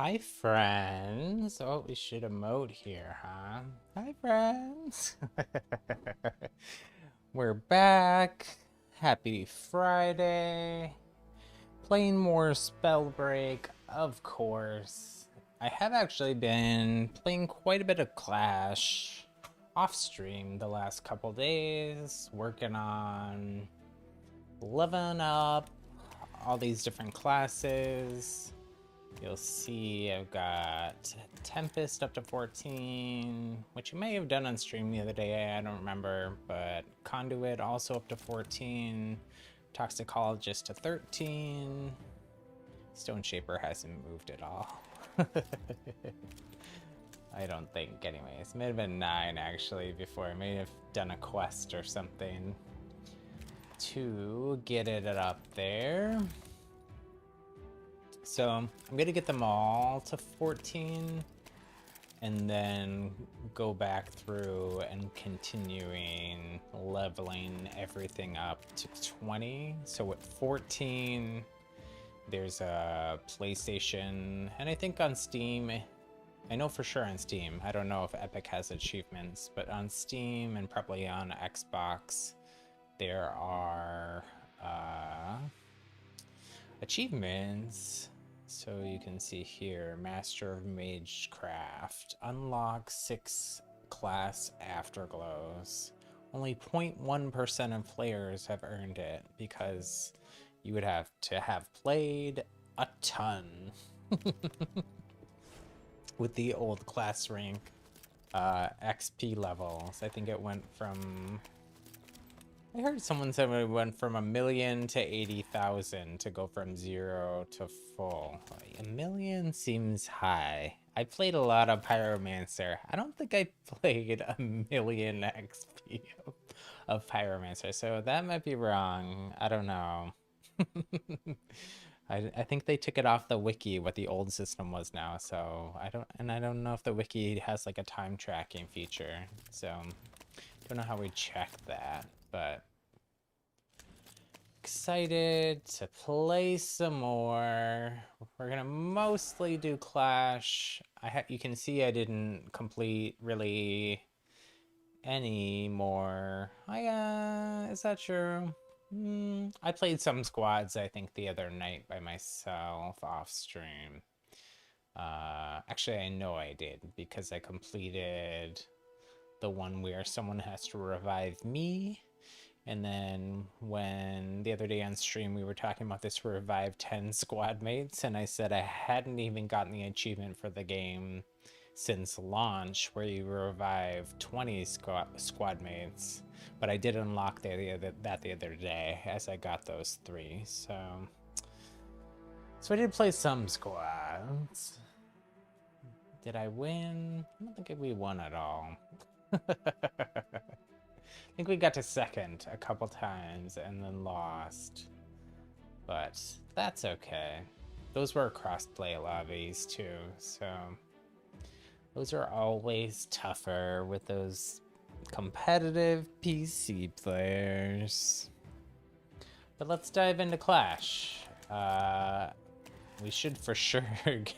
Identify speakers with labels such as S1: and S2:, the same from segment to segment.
S1: Hi, friends. Oh, we should emote here, huh? Hi, friends. We're back. Happy Friday. Playing more Spellbreak, of course. I have actually been playing quite a bit of Clash off stream the last couple days, working on leveling up all these different classes. You'll see I've got Tempest up to 14, which you may have done on stream the other day, I don't remember, but Conduit also up to 14, Toxicologist to 13, Stone Shaper hasn't moved at all. I don't think, anyways. It may have been 9 actually before. I may have done a quest or something to get it up there. So I'm gonna get them all to 14 and then go back through and continuing leveling everything up to 20. So at 14, there's a PlayStation, and I think on Steam, I know for sure on Steam, I don't know if Epic has achievements, but on Steam and probably on Xbox, there are achievements. So you can see here, Master of Magecraft, unlock 6 class afterglows. Only 0.1% of players have earned it because you would have to have played a ton with the old class rank XP levels. I think it went from, I heard someone said it went from 1 million to 80,000 to go from 0 to full. 1 million seems high. I played a lot of Pyromancer. I don't think I played 1 million XP of Pyromancer, so that might be wrong. I don't know. I think they took it off the wiki what the old system was now, so I don't know if the wiki has like a time tracking feature, so don't know how we check that, but excited to play some more. We're gonna mostly do Clash. You can see I didn't complete really any more. Is that true? I played some squads I think the other night by myself off stream. Actually, I know I did because I completed the one where someone has to revive me. And then when the other day on stream we were talking about this revive 10 squad mates, and I said I hadn't even gotten the achievement for the game since launch where you revive 20 squad mates, but I did unlock that the other day as I got those 3. So I did play some squads. Did I win? I don't think we won at all. I think we got to second a couple times and then lost, but that's okay. Those were crossplay lobbies too, so those are always tougher with those competitive PC players. But let's dive into Clash. We should for sure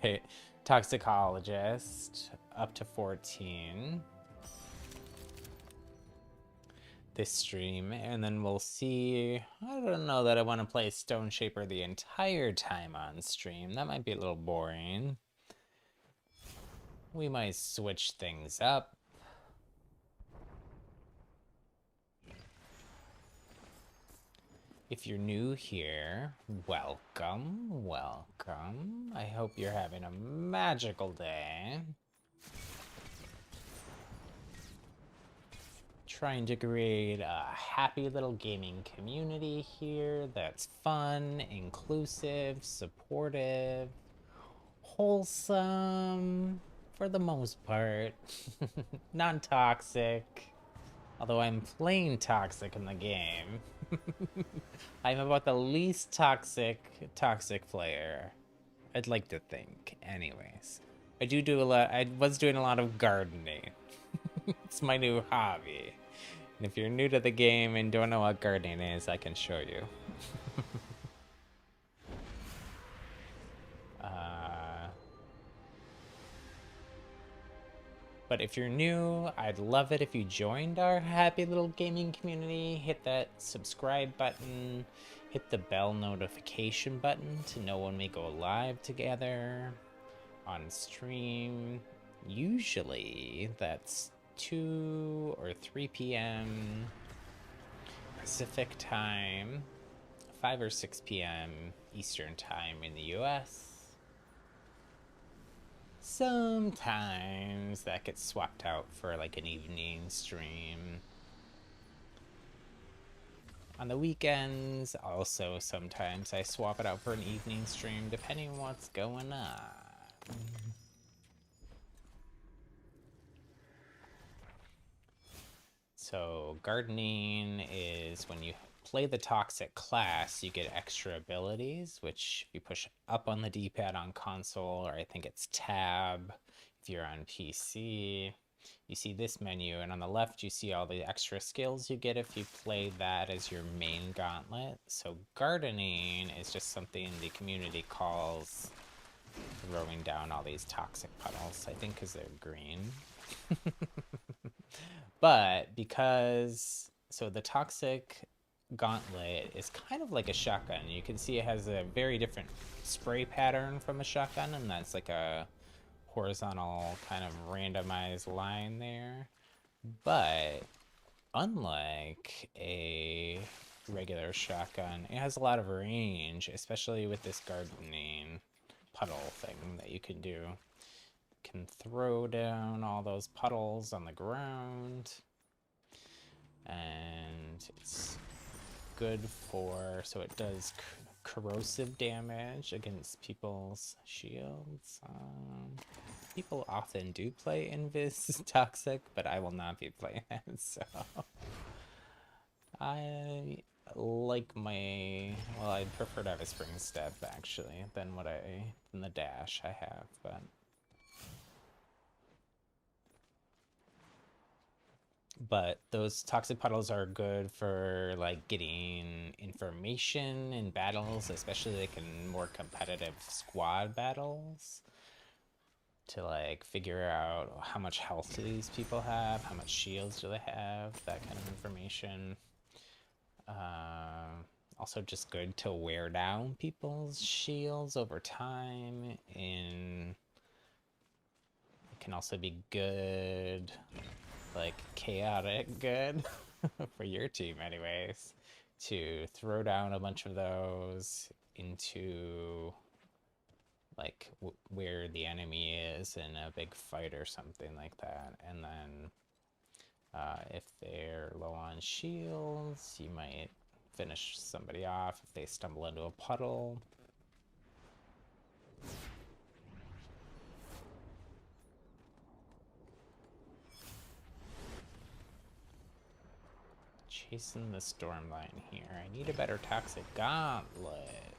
S1: get Toxicologist up to 14 this stream, and then we'll see. I don't know that I want to play Stone Shaper the entire time on stream. That might be a little boring. We might switch things up. If you're new here, welcome, welcome. I hope you're having a magical day. Trying to create a happy little gaming community here that's fun, inclusive, supportive, wholesome, for the most part. Non-toxic. Although I'm playing toxic in the game. I'm about the least toxic player. I'd like to think, anyways. I was doing a lot of gardening. It's my new hobby. And if you're new to the game and don't know what gardening is, I can show you. But if you're new, I'd love it if you joined our happy little gaming community. Hit that subscribe button, hit the bell notification button to know when we go live together on stream. Usually that's 2 or 3 p.m. Pacific time, 5 or 6 p.m. Eastern time in the US. Sometimes that gets swapped out for like an evening stream. On the weekends, also sometimes I swap it out for an evening stream depending on what's going on. So gardening is when you play the toxic class, you get extra abilities, which if you push up on the D-pad on console, or I think it's tab if you're on PC, you see this menu, and on the left you see all the extra skills you get if you play that as your main gauntlet. So gardening is just something the community calls throwing down all these toxic puddles, I think because they're green. But because, so the toxic gauntlet is kind of like a shotgun. You can see it has a very different spray pattern from a shotgun, and that's like a horizontal kind of randomized line there. But unlike a regular shotgun, it has a lot of range, especially with this gardening puddle thing that you can do. Can throw down all those puddles on the ground, and it's good for, so it does corrosive damage against people's shields. People often do play Invis Toxic, but I will not be playing it, so I like my, well, I'd prefer to have a spring step actually than the dash I have, but those toxic puddles are good for like getting information in battles, especially like in more competitive squad battles, to like figure out how much health do these people have, how much shields do they have, that kind of information. Also just good to wear down people's shields over time, and it can also be good, like chaotic good for your team anyways, to throw down a bunch of those into like where the enemy is in a big fight or something like that, and then if they're low on shields, you might finish somebody off if they stumble into a puddle. Chasing the storm line here. I need a better toxic gauntlet.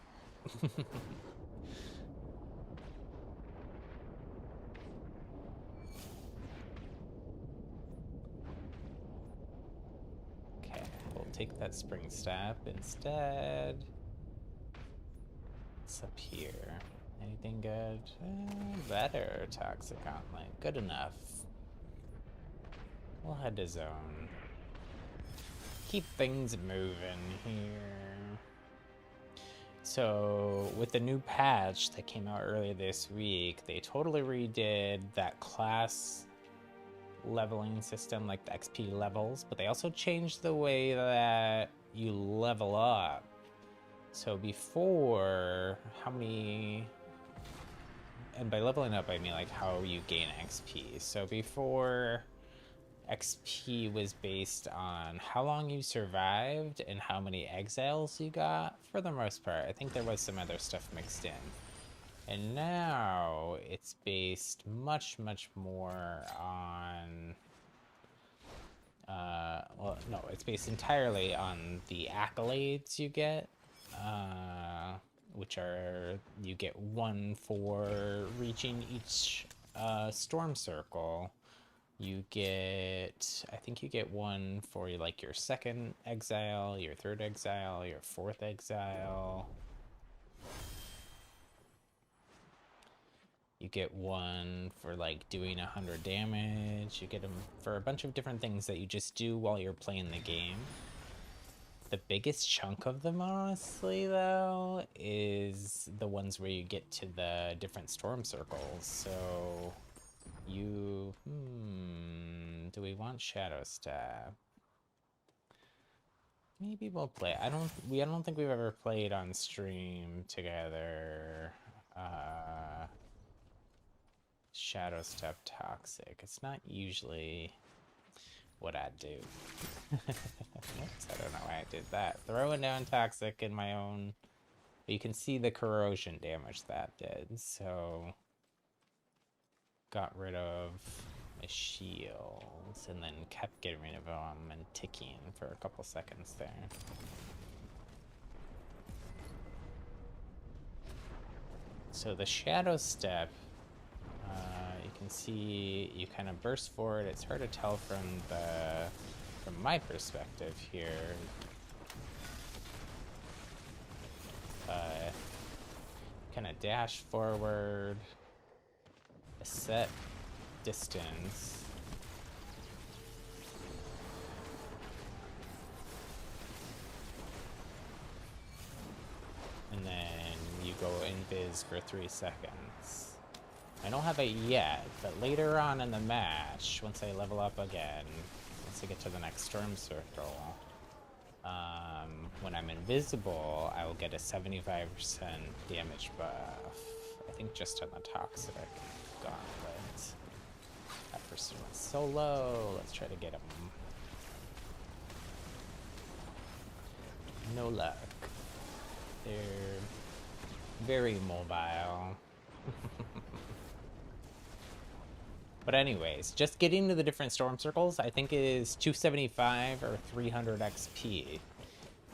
S1: Okay, we'll take that spring step instead. What's up here? Anything good? Better toxic gauntlet. Good enough. We'll head to zone. Keep things moving here. So with the new patch that came out earlier this week, they totally redid that class leveling system, like the XP levels, but they also changed the way that you level up. So before, and by leveling up I mean like how you gain XP. So before, XP was based on how long you survived and how many exiles you got, for the most part. I think there was some other stuff mixed in. And now it's based much, much more on, well, no, it's based entirely on the accolades you get, which are, you get 1 for reaching each storm circle. You get, I think you get 1 for like your 2nd exile, your 3rd exile, your 4th exile. You get one for like doing 100 damage. You get them for a bunch of different things that you just do while you're playing the game. The biggest chunk of them, honestly, though, is the ones where you get to the different storm circles. So you, do we want Shadow Stab? Maybe we'll play. I don't think we've ever played on stream together. Shadow Step Toxic. It's not usually what I do. Oops, I don't know why I did that. Throwing down Toxic in my own. You can see the corrosion damage that did, so got rid of my shields and then kept getting rid of them and ticking for a couple seconds there. So the Shadow Step, you can see you kind of burst forward. It's hard to tell from my perspective here. Kind of dash forward, a set distance. And then you go invis for 3 seconds. I don't have it yet, but later on in the match, once I level up again, once I get to the next storm circle, when I'm invisible, I will get a 75% damage buff. I think just on the Toxic Gauntlet. That person went so low. Let's try to get him. No luck. They're very mobile. But anyways, just getting to the different storm circles, I think is 275 or 300 XP.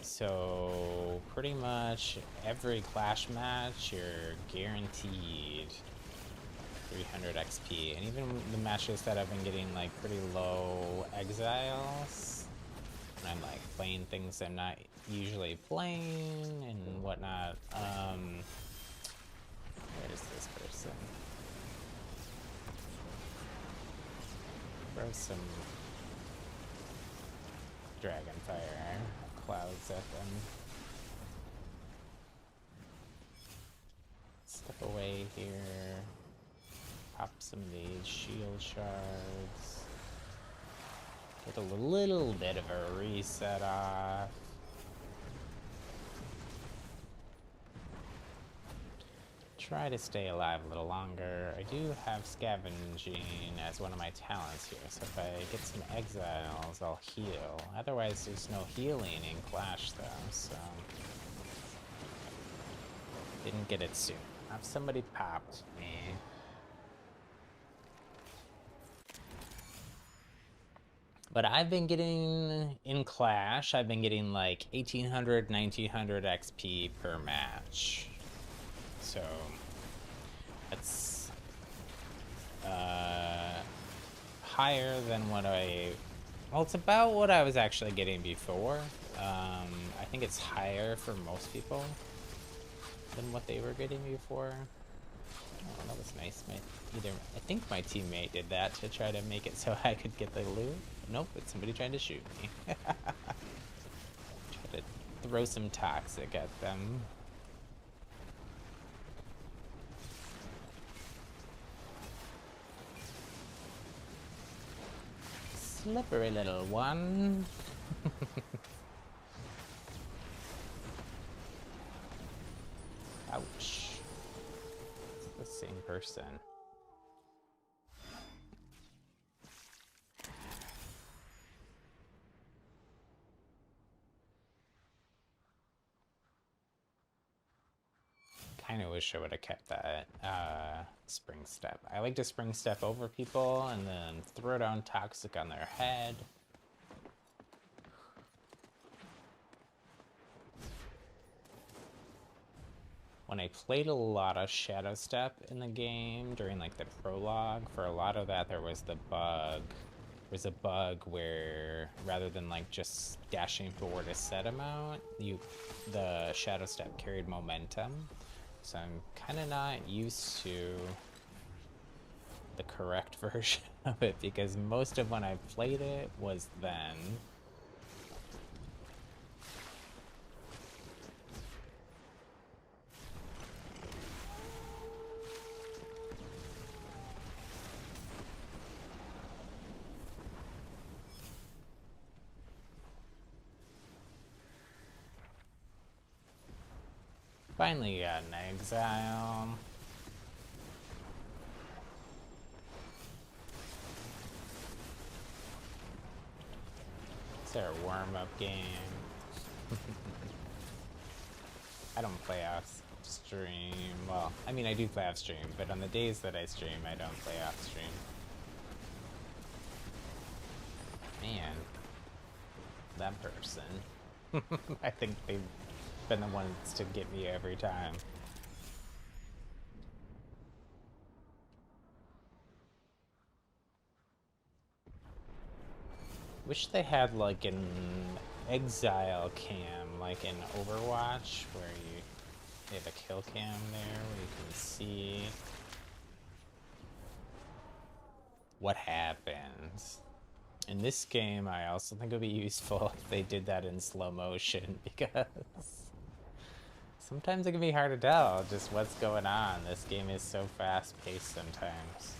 S1: So pretty much every Clash match, you're guaranteed 300 XP. And even the matches that I've been getting like pretty low exiles, and I'm like playing things I'm not usually playing and whatnot. Where is this person? Throw some Dragonfire clouds at them. Step away here. Pop some of these shield shards. Get a little bit of a reset off. Try to stay alive a little longer. I do have scavenging as one of my talents here, so if I get some exiles, I'll heal. Otherwise, there's no healing in Clash, though, so... Didn't get it soon. Have somebody popped me. But I've been getting, in Clash, I've been getting like 1800, 1900 XP per match. So that's higher than what well, it's about what I was actually getting before. I think it's higher for most people than what they were getting before. Oh, that was nice. I think my teammate did that to try to make it so I could get the loot. Nope, it's somebody trying to shoot me. Try to throw some Toxic at them. Slippery little one. Ouch. It's the same person. Kind of wish I would have kept that spring step. I like to spring step over people and then throw down Toxic on their head. When I played a lot of Shadow Step in the game during like the prologue, for a lot of that there was the bug. There's a bug where rather than like just dashing forward a set amount, the Shadow Step carried momentum. So I'm kind of not used to the correct version of it, because most of when I played it was then. Finally got an exile. It's our warm-up game. I don't play off stream. Well, I mean, I do play off stream, but on the days that I stream, I don't play off stream. Man, that person. I think they've been the ones to get me every time. Wish they had like an exile cam, like in Overwatch, where they have a kill cam there where you can see what happens. In this game, I also think it would be useful if they did that in slow motion, because sometimes it can be hard to tell just what's going on. This game is so fast-paced sometimes.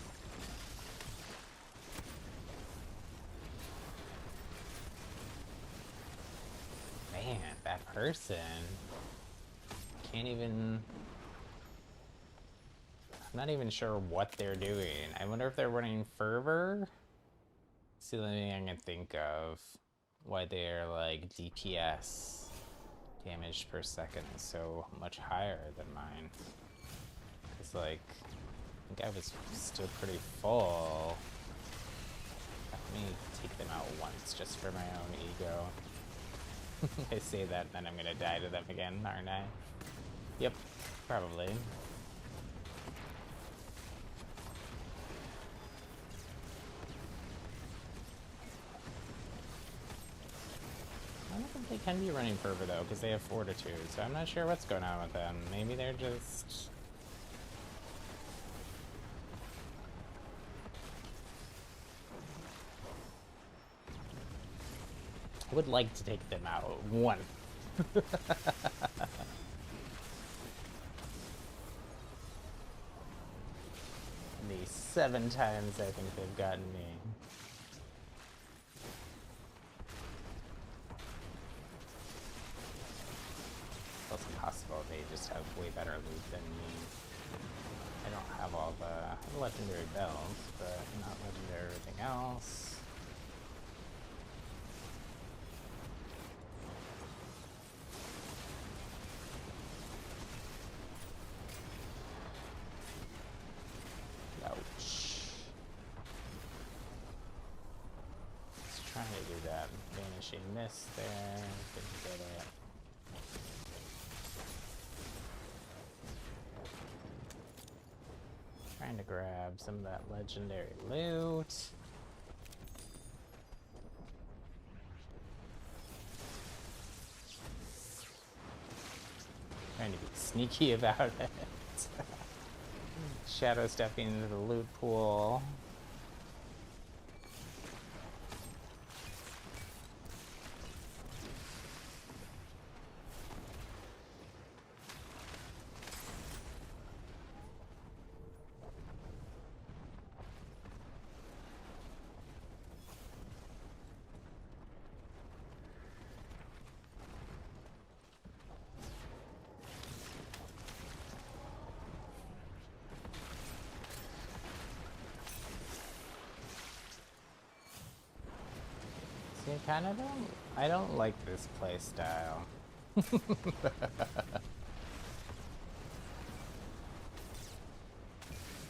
S1: Man, that person can't even... I'm not even sure what they're doing. I wonder if they're running Fervor? It's the only thing I can think of. Why they're like DPS, damage per second, is so much higher than mine. It's like, I think I was still pretty full. Let me take them out once just for my own ego. I say that, then I'm gonna die to them again, aren't I? Yep, probably. I don't think they can be running Fervor though, because they have Fortitude, so I'm not sure what's going on with them. Maybe they're just... I would like to take them out. One. The 7 times I think they've gotten me. It's possible they just have way better loot than me. I don't have all the legendary bells, but not legendary everything else. Trying to do that vanishing mist there, didn't get it. Trying to grab some of that legendary loot. Trying to be sneaky about it. Shadow stepping into the loot pool. I don't like this play style.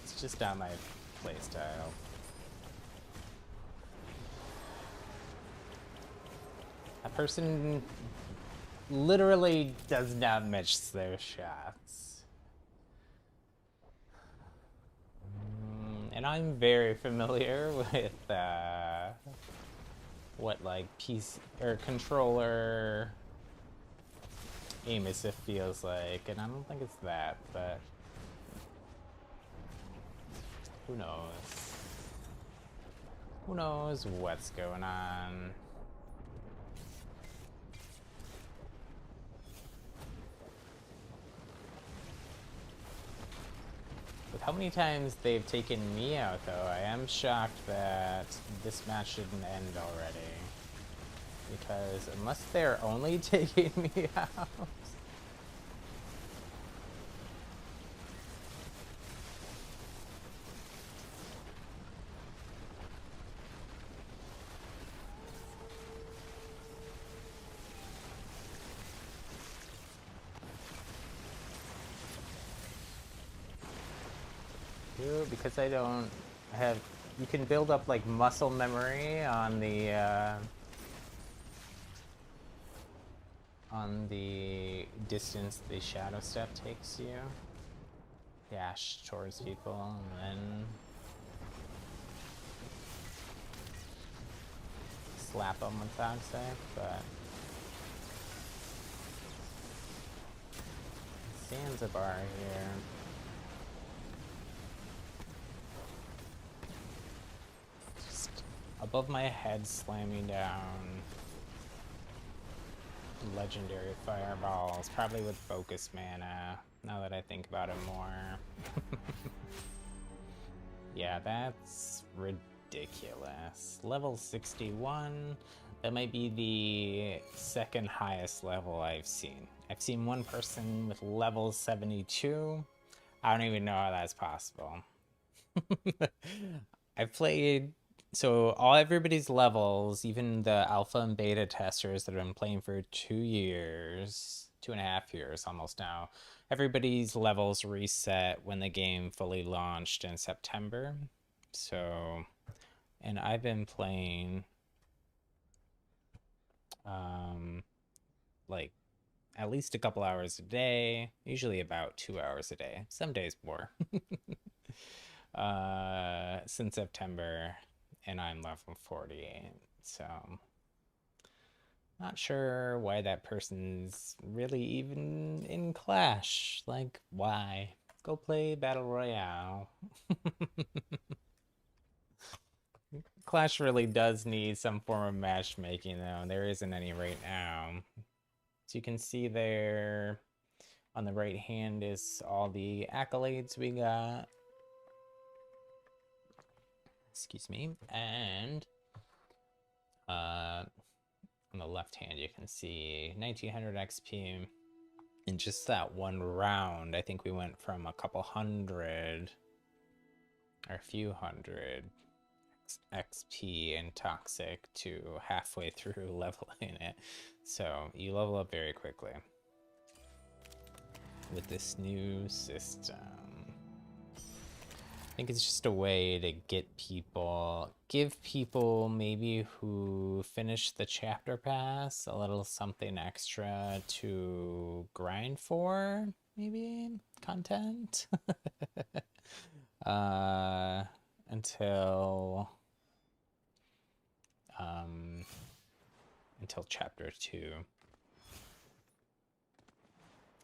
S1: It's just not my play style. A person literally does not miss their shots. And I'm very familiar with what like PC or controller aim assist feels like, and I don't think it's that, but Who knows? Who knows what's going on? With how many times they've taken me out, though, I am shocked that this match didn't end already. Because unless they're only taking me out... Because I don't have... You can build up, like, muscle memory on the distance the shadow step takes you. Dash towards people, and then... slap them with Toxic, but... Zanzibar here. Above my head slamming down legendary fireballs, probably with focus mana, now that I think about it more. Yeah, that's ridiculous. Level 61, that might be the second highest level I've seen. I've seen one person with level 72. I don't even know how that's possible. I've played... So everybody's levels, even the alpha and beta testers that have been playing for 2 years, 2.5 years almost now, everybody's levels reset when the game fully launched in September. So, and I've been playing, like, at least a couple hours a day, usually about 2 hours a day, some days more, since September. And I'm level 48, so not sure why that person's really even in Clash. Like, why? Go play Battle Royale. Clash really does need some form of matchmaking, though, and there isn't any right now. So you can see there on the right hand is all the accolades we got. Excuse me, and on the left hand you can see 1900 XP in just that one round. I think we went from a couple hundred or a few hundred XP in Toxic to halfway through leveling it, so you level up very quickly with this new system. I think it's just a way to get people, give people maybe who finish the chapter pass a little something extra to grind for, maybe content, until chapter 2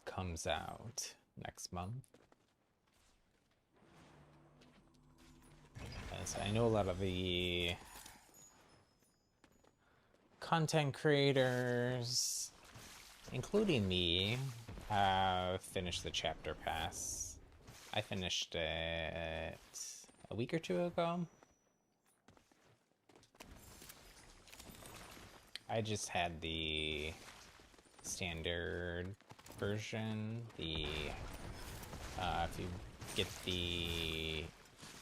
S1: comes out next month. So I know a lot of the content creators, including me, have finished the chapter pass. I finished it a week or two ago. I just had the standard version. The if you get the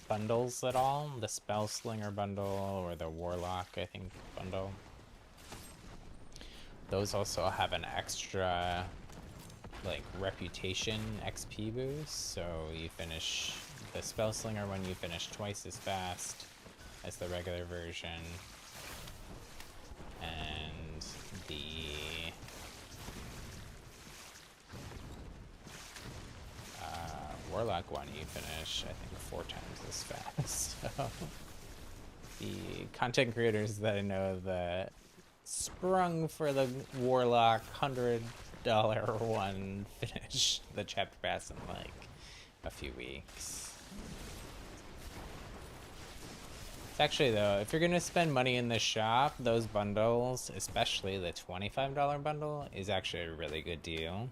S1: bundles at all, the Spellslinger bundle or the Warlock, I think, bundle, those also have an extra, like, reputation XP boost. So you finish the Spellslinger one, you finish twice as fast as the regular version, and the Warlock one you finish, I think, 4 times as fast. So the content creators that I know that sprung for the Warlock $100 one finish the chapter pass in like a few weeks. It's actually, though, if you're going to spend money in the shop, those bundles, especially the $25 bundle, is actually a really good deal.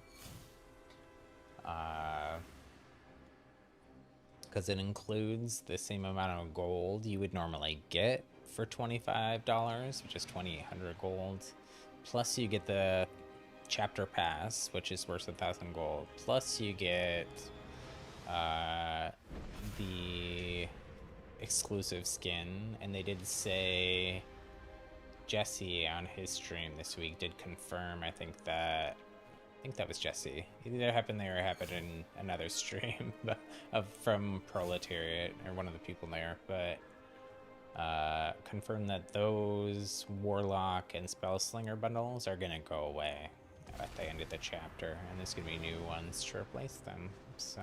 S1: Because it includes the same amount of gold you would normally get for $25, which is 2,800 gold. Plus you get the chapter pass, which is worth 1,000 gold. Plus you get the exclusive skin, and they did say Jesse on his stream this week did confirm. I think that was Jesse. It either happened there or happened in another stream from Proletariat or one of the people there, but confirmed that those Warlock and Spellslinger bundles are gonna go away at the end of the chapter, and there's gonna be new ones to replace them. So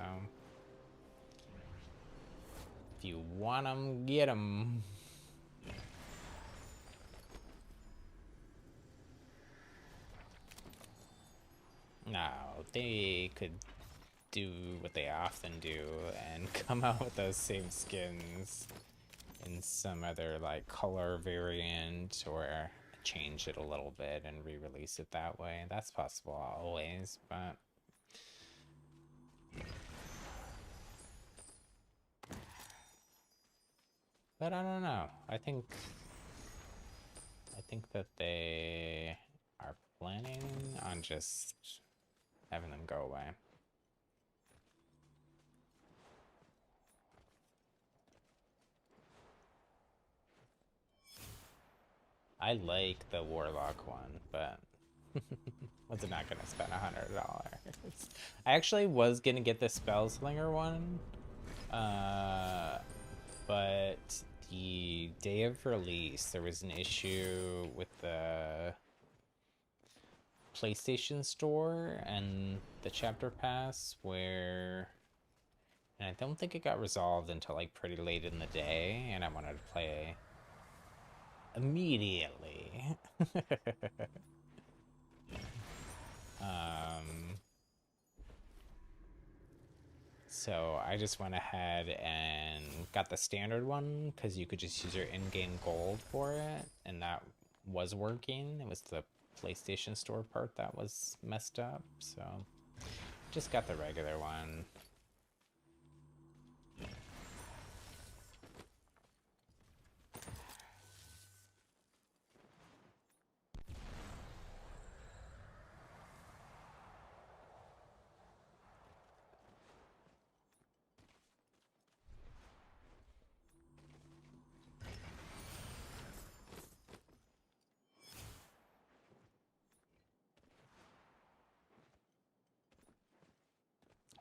S1: if you want them, get them. No, they could do what they often do and come out with those same skins in some other like color variant, or change it a little bit and re-release it that way. That's possible always, but I don't know. I think that they are planning on just having them go away. I like the Warlock one, but was not gonna spend $100. I actually was gonna get the Spellslinger one, but the day of release there was an issue with the PlayStation Store and the chapter pass where, and I don't think it got resolved until like pretty late in the day, and I wanted to play immediately. So I just went ahead and got the standard one because you could just use your in-game gold for it, and that was working. It was the PlayStation Store part that was messed up, so just got the regular one.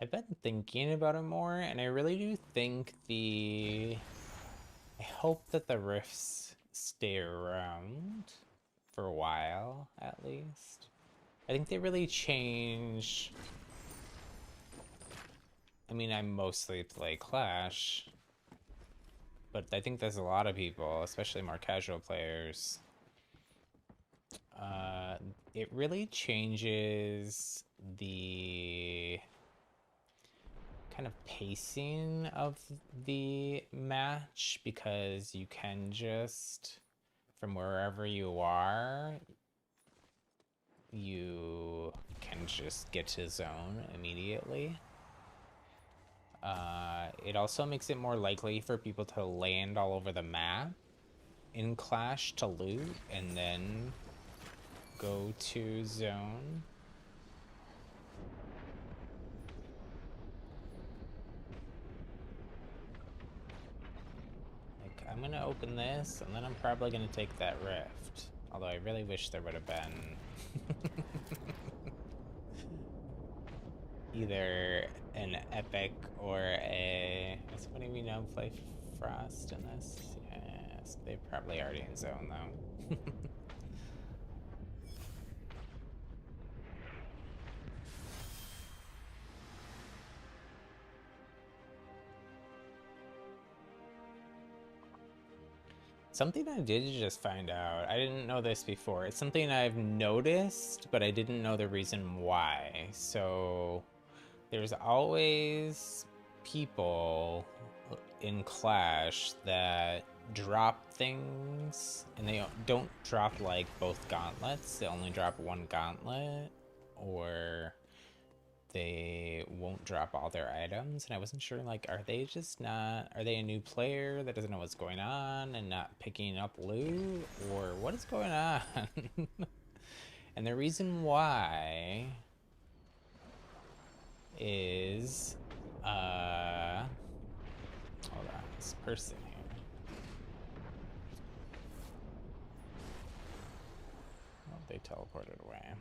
S1: I've been thinking about it more, and I really do think I hope that the rifts stay around for a while, at least. I think they really change. I mean, I mostly play Clash, but I think there's a lot of people, especially more casual players. It really changes the kind of pacing of the match, because you can just, from wherever you are, you can just get to zone immediately. It also makes it more likely for people to land all over the map in Clash to loot and then go to zone. Like, I'm gonna open this, and then I'm probably gonna take that rift. Although I really wish there would have been either an epic or a... Is somebody we know play Frost in this? Yes, they're probably already in zone though. Something I did just find out, I didn't know this before. It's something I've noticed, but I didn't know the reason why. So there's always people in Clash that drop things, and they don't drop like both gauntlets. They only drop one gauntlet, or they won't drop all their items. And I wasn't sure, like, are they a new player that doesn't know what's going on and not picking up loot, or what is going on? And the reason why is hold on, this person here. Oh, they teleported away.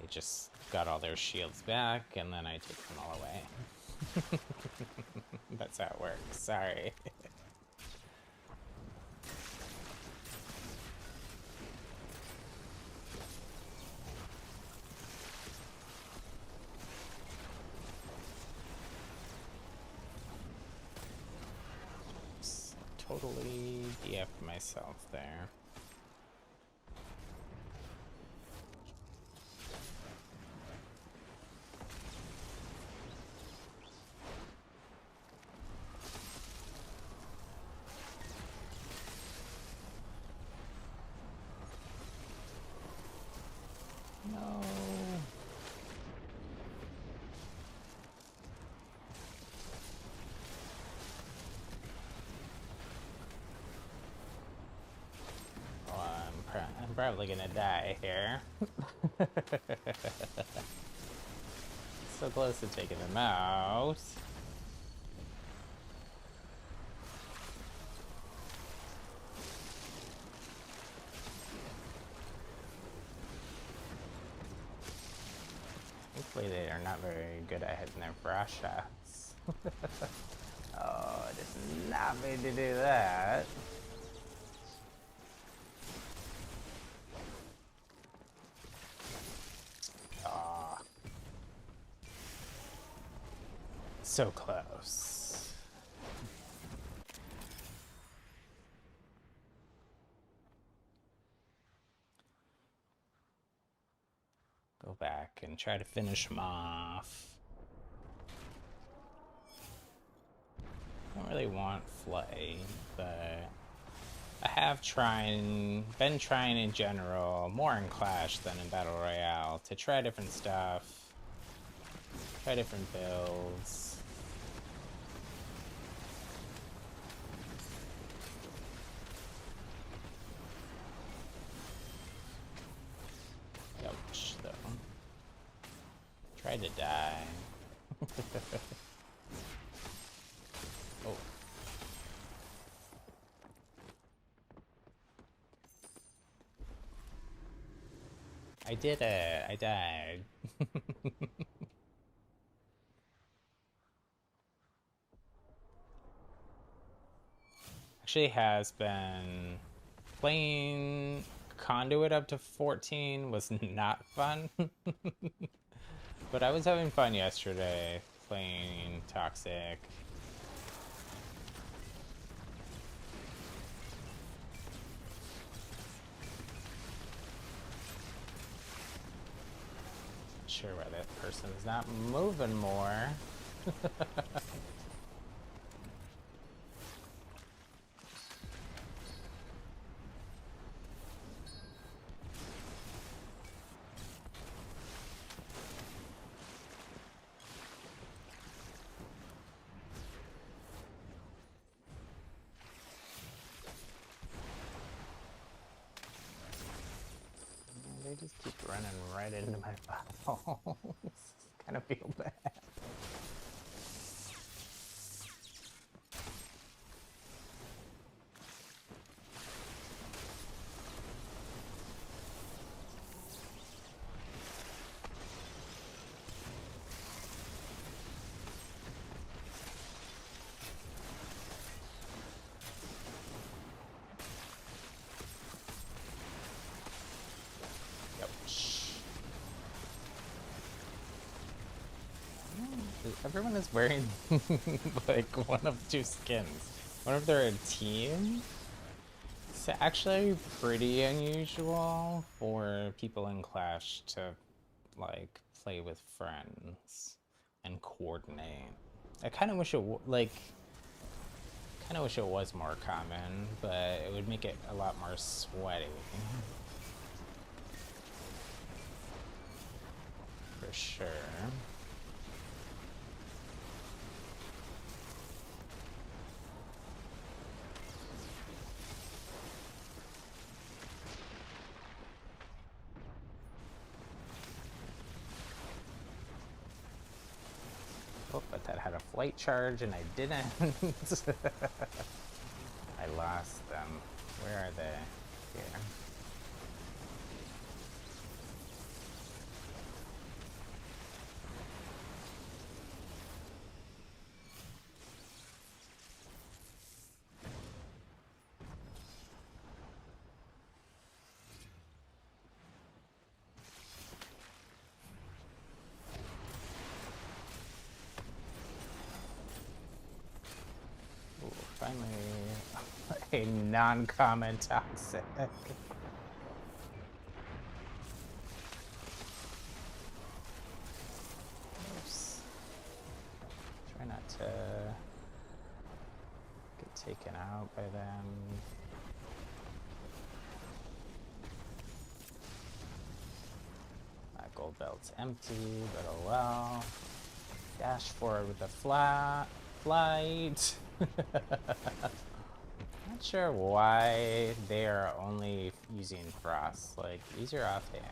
S1: They just got all their shields back, and then I take them all away. That's how it works. Sorry. Totally DF'd myself there. No. I'm probably gonna die here. So close to taking them out. Hopefully they are not very good at hitting their frost shots. Oh, it does not mean to do that. Oh. So close. Go back and try to finish them off. I don't really want Flay, but I have been trying in general, more in Clash than in Battle Royale, to try different stuff, try different builds. Ouch, though. Tried to die. Oh. I did it. I died. Actually has been playing Conduit up to 14 was not fun. But I was having fun yesterday playing Toxic. Not sure why that person's not moving more. They just keep running right into my bottles. Kind of feel bad. Everyone is wearing like one of two skins. Whenever they're a team, It's actually pretty unusual for people in Clash to, like, play with friends and coordinate. I kind of wish it kind of wish it was more common, but it would make it a lot more sweaty. For sure. Oh, but that had a flight charge and I didn't. I lost them. Where are they? Here. Finally, a non-common toxic. Oops. Try not to get taken out by them. That gold belt's empty, but oh well. Dash forward with the flight. Not sure why they are only using frost. Like, use your offhand.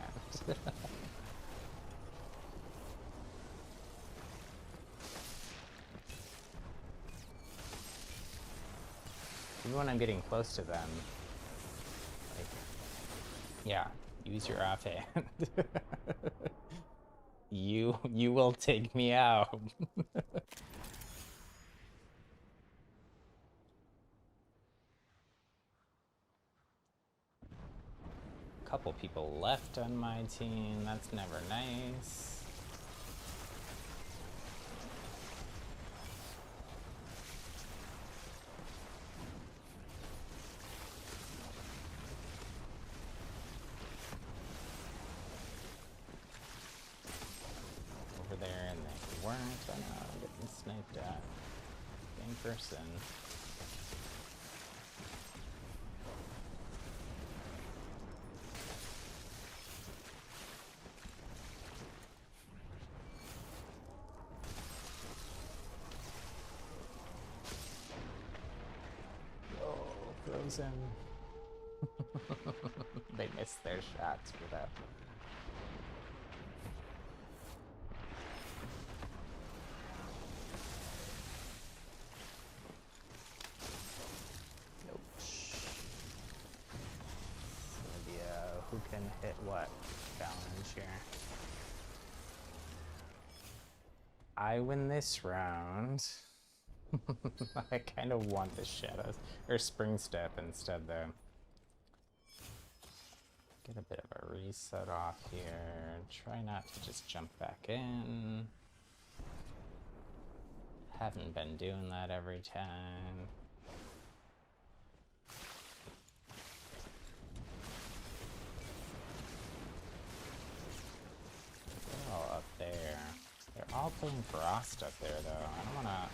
S1: Even when I'm getting close to them, like, yeah, use your offhand. You will take me out. Couple people left on my team. That's never nice. Over there, and they weren't. I know, I'm getting sniped at. Same person. Frozen. They missed their shots for that. Nope. Maybe who can hit what challenge here. I win this round. I kind of want the shadows or spring step instead though. Get a bit of a reset off here. Try not to just jump back in. Haven't been doing that every time. They're all up there. They're all playing Frost up there though. I don't wanna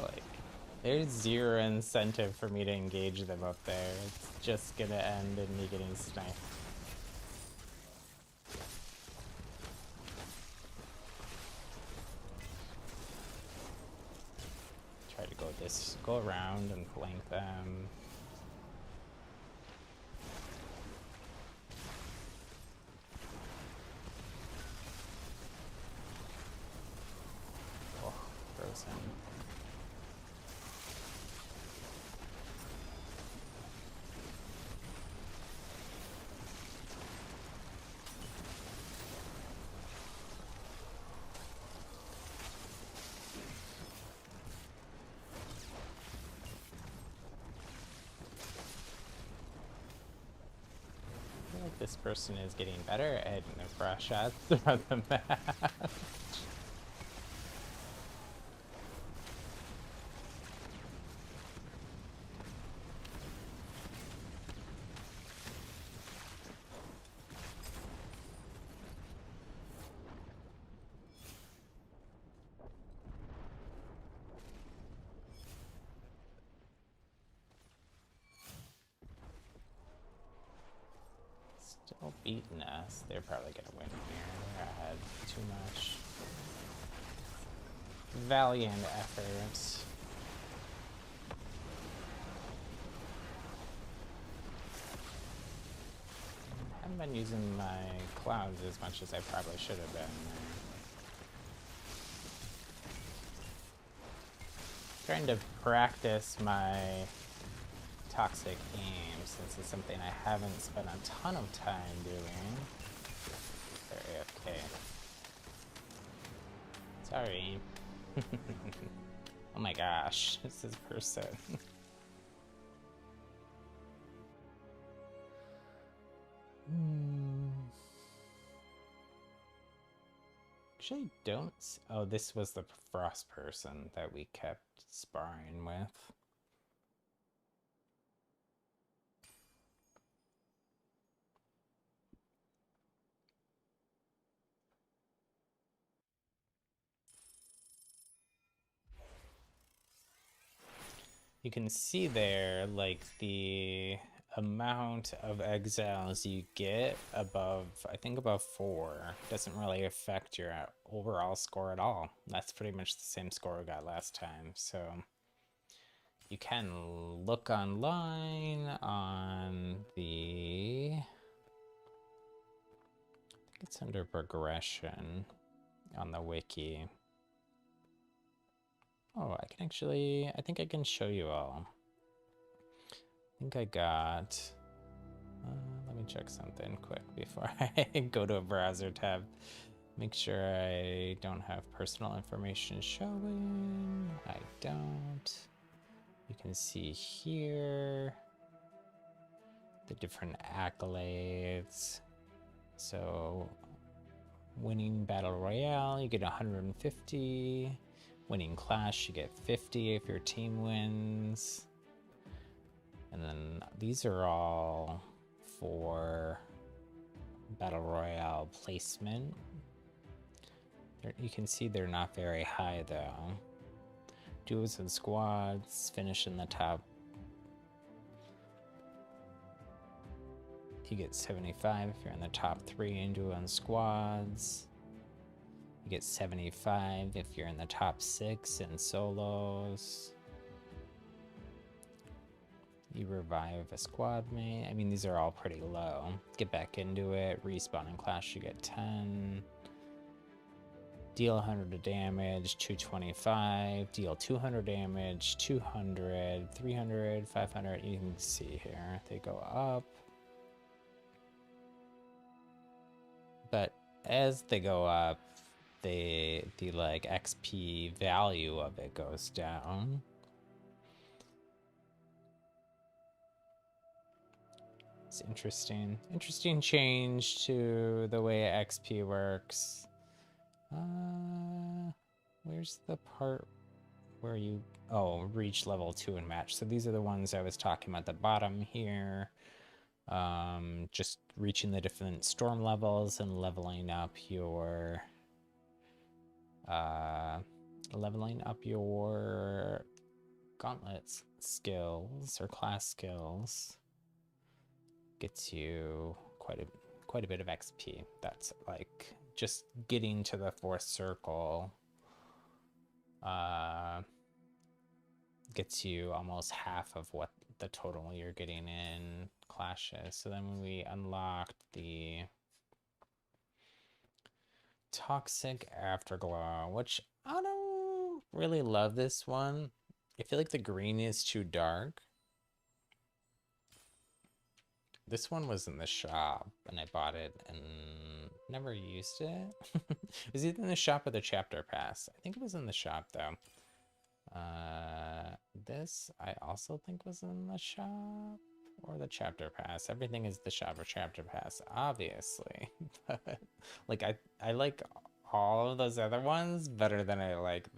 S1: like, there's zero incentive for me to engage them up there. It's just gonna end in me getting sniped. Try to go around and flank them. Oh, frozen. This person is getting better at hitting the frost shots throughout the match. Still beating us. They're probably gonna win here. They're ahead too much. Valiant effort. I haven't been using my clouds as much as I probably should have been. Trying to practice my toxic aim since it's something I haven't spent a ton of time doing. They're AFK. Sorry. Oh my gosh, this is person. Actually, don't. Oh, this was the frost person that we kept sparring with. You can see there, like, the amount of exiles you get above, I think above 4, doesn't really affect your overall score at all. That's pretty much the same score we got last time, so you can look online on the, I think it's under progression on the wiki. Oh, I can actually, I think I can show you all. I think I got, let me check something quick before I go to a browser tab. Make sure I don't have personal information showing. I don't. You can see here the different accolades. So winning Battle Royale, you get 150. Winning Clash, you get 50 if your team wins. And then these are all for Battle Royale placement. You can see they're not very high though. Duos and squads finish in the top. You get 75 if you're in the top 3 in duo and squads. You get 75 if you're in the top 6 in solos. You revive a squad mate. I mean, these are all pretty low. Get back into it. Respawn in Clash, you get 10. Deal 100 of damage, 225. Deal 200 damage, 200, 300, 500. You can see here, they go up. But as they go up, the like XP value of it goes down. It's interesting. Interesting change to the way XP works. Where's the part where you, oh, reach level 2 and match. So these are the ones I was talking about at the bottom here. Just reaching the different storm levels and leveling up your gauntlets skills or class skills gets you quite a bit of XP. That's like just getting to the 4th circle gets you almost half of what the total you're getting in Clash is. So then when we unlocked the Toxic Afterglow, which I don't really love this one. I feel like the green is too dark. This one was in the shop and I bought it and never used it. It was either in the shop or the chapter pass. I think it was in the shop though. This I also think was in the shop or the chapter pass. Everything is the shop or chapter pass, obviously. But like I like all of those other ones better than I like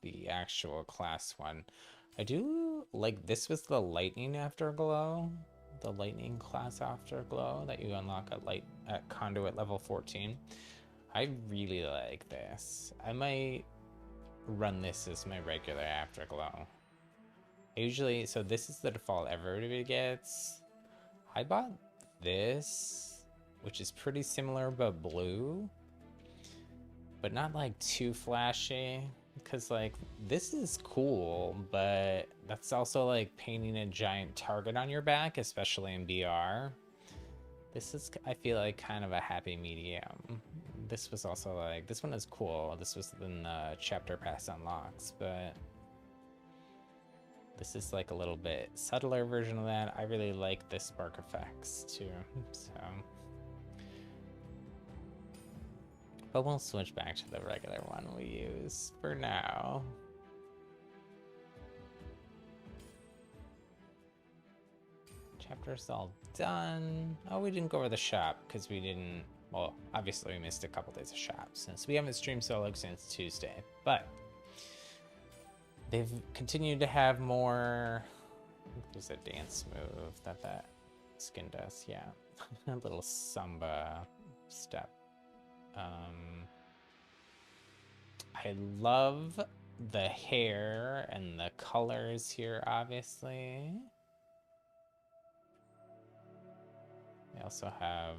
S1: the actual class one. I do like this was the lightning afterglow, the lightning class afterglow that you unlock at conduit level 14. I really like this. I might run this as my regular afterglow. Usually, so this is the default everybody gets. I bought this which is pretty similar but blue, but not like too flashy. Because like this is cool, but that's also like painting a giant target on your back, especially in BR. This is, I feel like, kind of a happy medium. This was also like, this one is cool. This was in the chapter pass unlocks, but this is like a little bit subtler version of that. I really like the spark effects too, so. But we'll switch back to the regular one we use for now. Chapter's all done. Oh, we didn't go over the shop because we didn't, well, obviously we missed a couple days of shop since we haven't streamed solo since Tuesday, but they've continued to have more. There's a dance move that skin does, yeah. A little samba step. I love the hair and the colors here, obviously. They also have,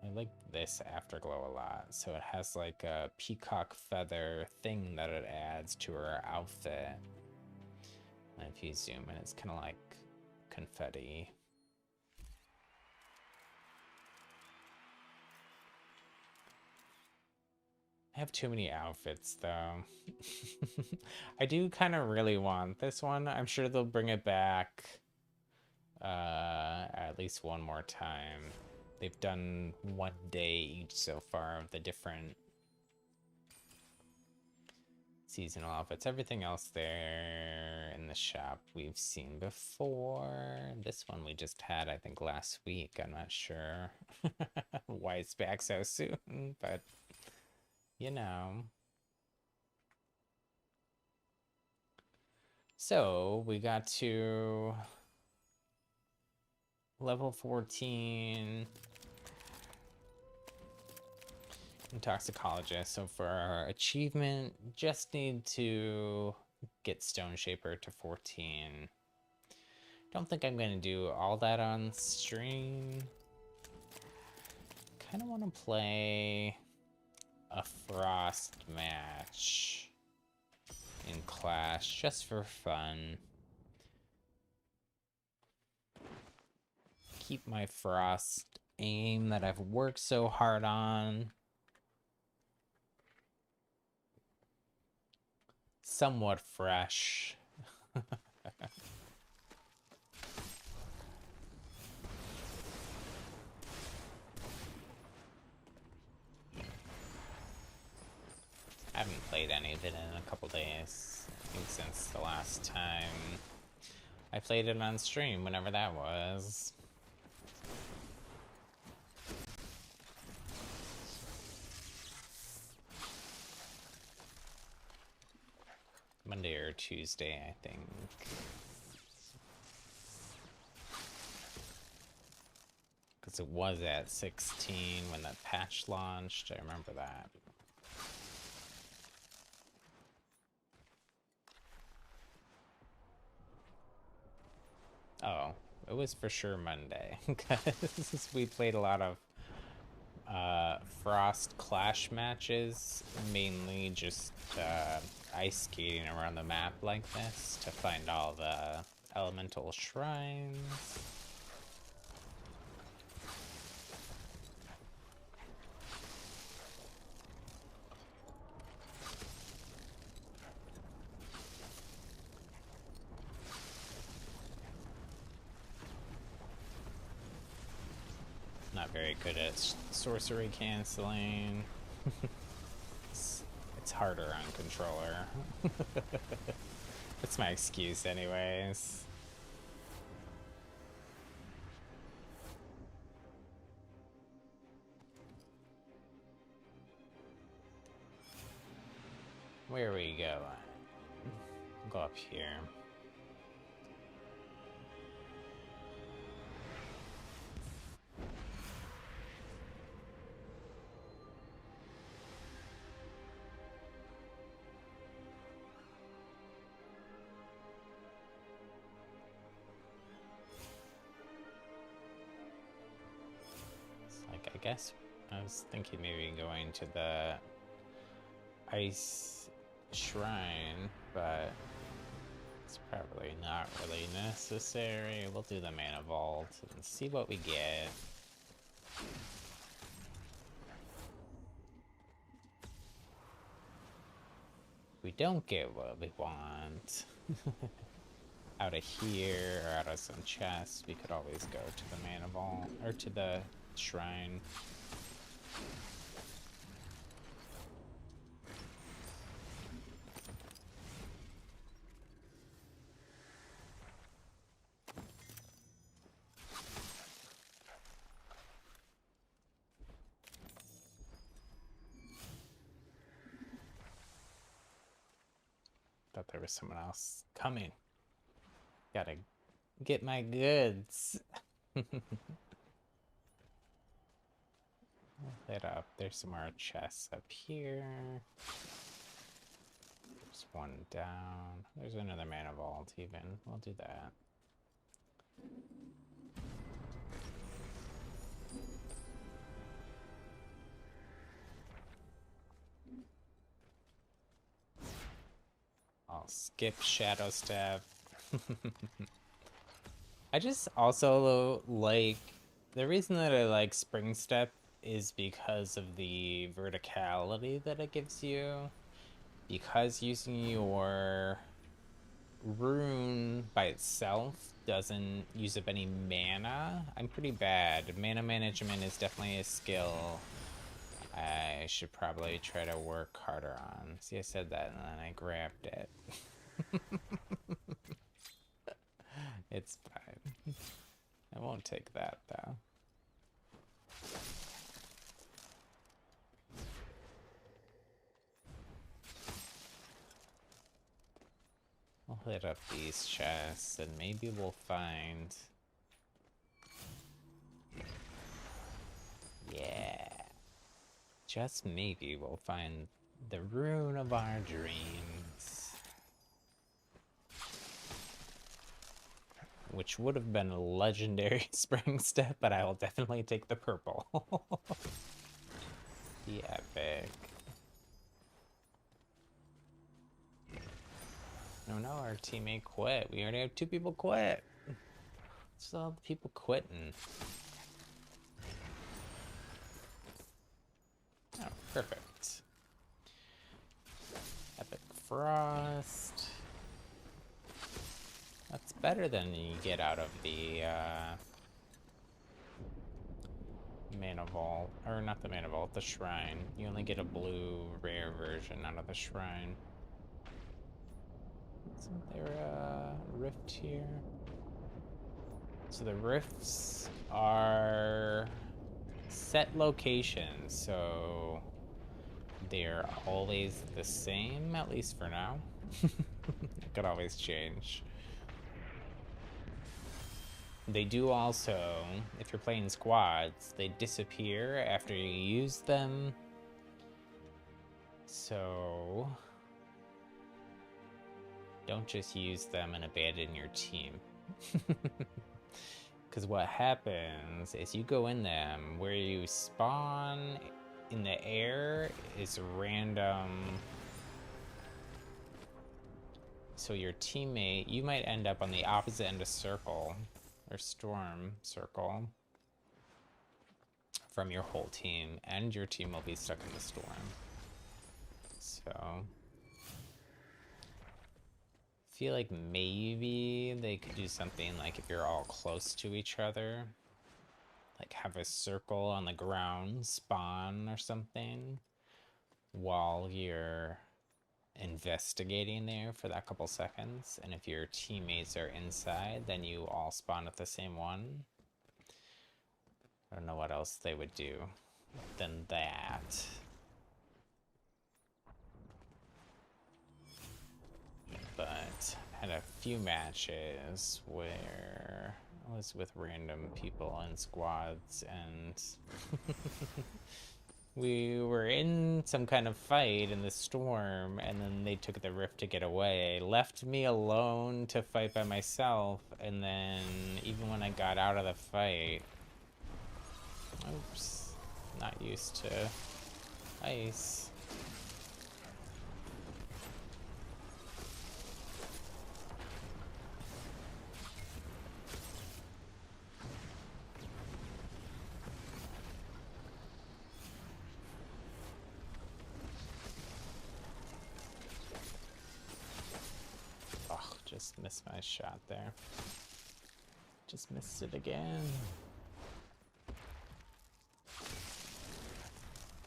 S1: I like this afterglow a lot. So it has like a peacock feather thing that it adds to her outfit. And if you zoom in, it's kind of like confetti. I have too many outfits though. I do kind of really want this one. I'm sure they'll bring it back at least one more time. They've done one day each so far of the different seasonal outfits. Everything else there in the shop we've seen before. This one we just had, I think, last week. I'm not sure why it's back so soon, but you know. So we got to level 14 toxicologist. So for our achievement, just need to get Stone Shaper to 14. Don't think I'm gonna do all that on stream. Kind of want to play a Frost match in class just for fun. Keep my Frost aim that I've worked so hard on somewhat fresh. I haven't played any of it in a couple days. I think since the last time I played it on stream, whenever that was. Monday or Tuesday, I think. Because it was at 16 when that patch launched. I remember that. Oh, it was for sure Monday. Because we played a lot of Frost Clash matches. Mainly just ice skating around the map like this to find all the elemental shrines. Not very good at sorcery canceling. It's harder on controller. That's my excuse anyways. Where we go? Go up here. I guess I was thinking maybe going to the ice shrine, but it's probably not really necessary. We'll do the mana vault and see what we get. We don't get what we want out of here or out of some chests, we could always go to the mana vault or to the shrine. Thought there was someone else coming. Gotta get my goods. Lit up. There's some more chests up here. There's one down. There's another mana vault even. We'll do that. I'll skip Shadow Step. I just also like, the reason that I like Spring Step is because of the verticality that it gives you. Because using your rune by itself doesn't use up any mana, I'm pretty bad. Mana management is definitely a skill I should probably try to work harder on. See, I said that and then I grabbed it. It's fine. I won't take that, though. I'll hit up these chests and maybe we'll find... Yeah. Just maybe we'll find the rune of our dreams. Which would have been a legendary Spring Step, but I will definitely take the purple. The epic. No, our teammate quit. We already have 2 people quit. What's all the people quitting? Oh, perfect. Epic Frost. That's better than you get out of the mana vault. Or not the mana vault, the shrine. You only get a blue rare version out of the shrine. Isn't there a rift here? So the rifts are set locations, so they're always the same, at least for now. It could always change. They do also, if you're playing squads, they disappear after you use them. So don't just use them and abandon your team. Because what happens is you go in them, where you spawn in the air is random. So your teammate, you might end up on the opposite end of circle, or storm circle, from your whole team, and your team will be stuck in the storm. So I feel like maybe they could do something like if you're all close to each other, like have a circle on the ground spawn or something while you're investigating there for that couple seconds, and if your teammates are inside, then you all spawn at the same one. I don't know what else they would do than that. But I had a few matches where I was with random people in squads and we were in some kind of fight in the storm, and then they took the rift to get away, left me alone to fight by myself, and then even when I got out of the fight, oops, Not used to ice. Just missed my shot there. Just missed it again.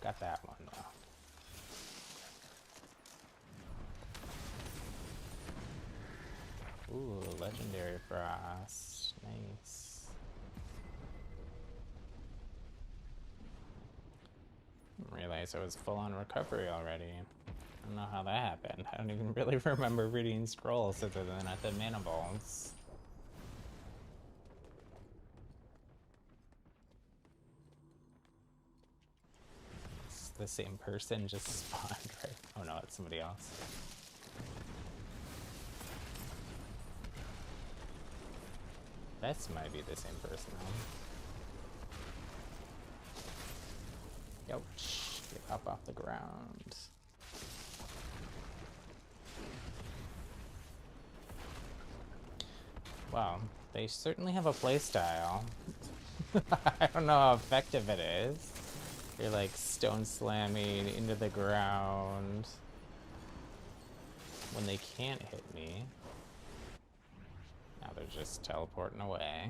S1: Got that one though. Ooh, legendary frost. Nice. Didn't realize I was full on recovery already. I don't know how that happened. I don't even really remember reading scrolls other than at the mana balls. It's the same person just spawned, right? Oh no, it's somebody else. This might be the same person. Ouch. Get up off the ground. Wow, they certainly have a playstyle. I don't know how effective it is. You're like stone slamming into the ground when they can't hit me. Now they're just teleporting away.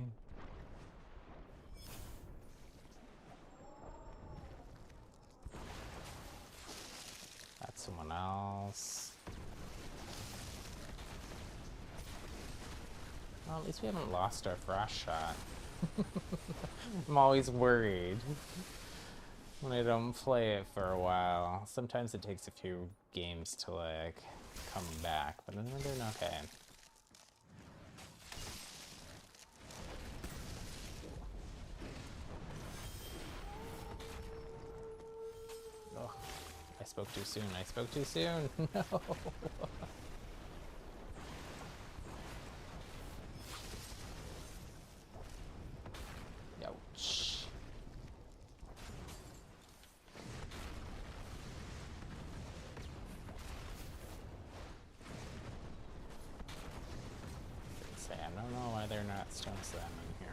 S1: That's someone else. Well, at least we haven't lost our frost shot. I'm always worried when I don't play it for a while. Sometimes it takes a few games to like come back, but I'm doing okay. Oh, I spoke too soon. I spoke too soon. No. Ouch. Say, I don't know why they're not stone slamming here.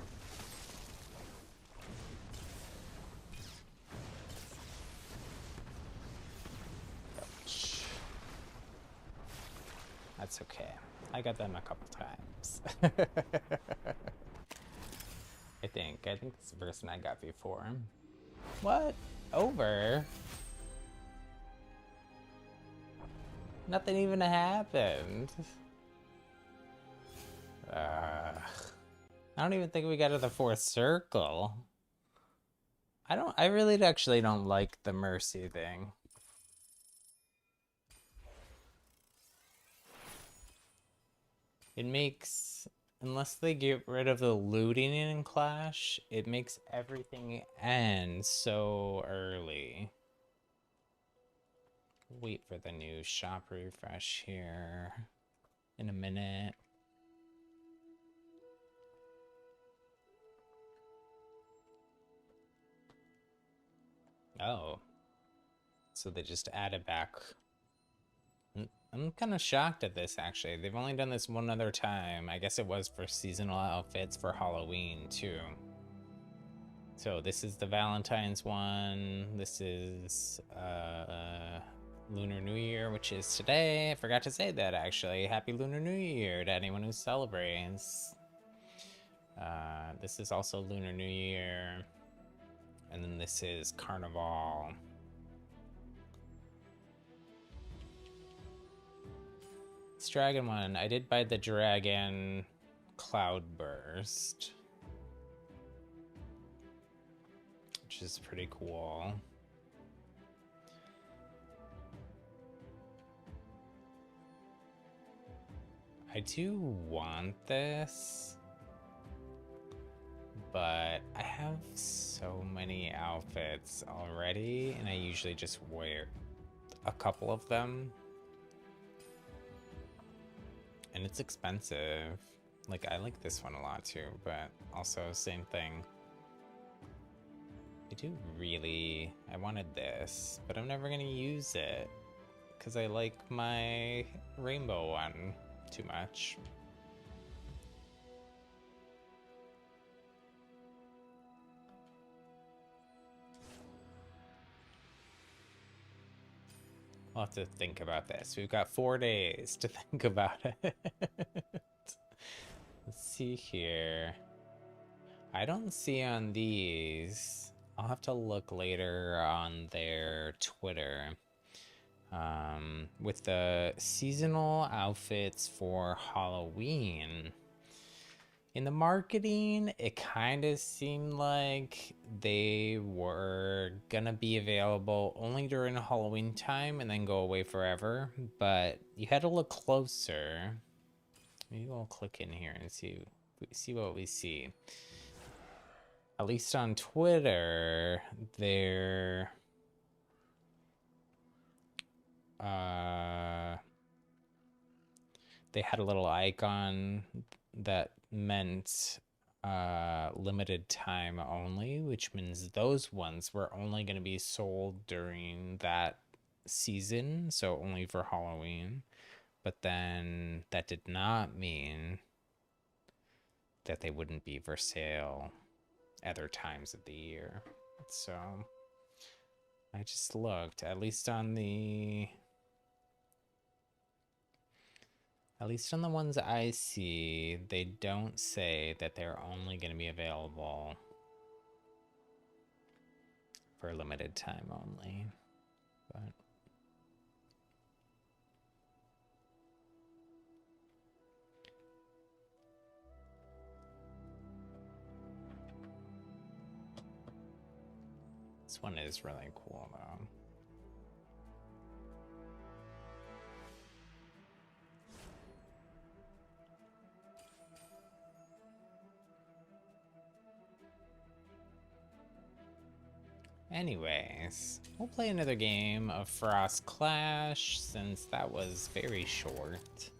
S1: Ouch. That's okay. I got them a couple times. I think it's the person I got before. What? Over? Nothing even happened. I don't even think we got to the fourth circle. I really actually don't like the mercy thing. It makes, unless they get rid of the looting in Clash, it makes everything end so early. Wait for the new shop refresh here in a minute. Oh, so they just added back. I'm kind of shocked at this, actually. They've only done this one other time. I guess it was for seasonal outfits for Halloween, too. So this is the Valentine's one. This is Lunar New Year, which is today. I forgot to say that, actually. Happy Lunar New Year to anyone who celebrates. This is also Lunar New Year. And then this is Carnival. This dragon one, I did buy the dragon Cloudburst, which is pretty cool. I do want this, but I have so many outfits already, and I usually just wear a couple of them. And it's expensive. Like, I like this one a lot too, but also same thing. I wanted this, but I'm never gonna use it because I like my rainbow one too much. I'll have to think about this. We've got 4 days to think about it. Let's see here. I don't see on these. I'll have to look later on their Twitter. With the seasonal outfits for Halloween. In the marketing, it kind of seemed like they were gonna be available only during Halloween time and then go away forever, but you had to look closer. Maybe we'll click in here and see what we see. At least on Twitter, they're they had a little icon that meant limited time only, which means those ones were only going to be sold during that season, so only for Halloween. But then that did not mean that they wouldn't be for sale other times of the year. So I just looked, at least on the ones I see, they don't say that they're only going to be available for a limited time only. But this one is really cool, though. Anyways, we'll play another game of Frost Clash since that was very short.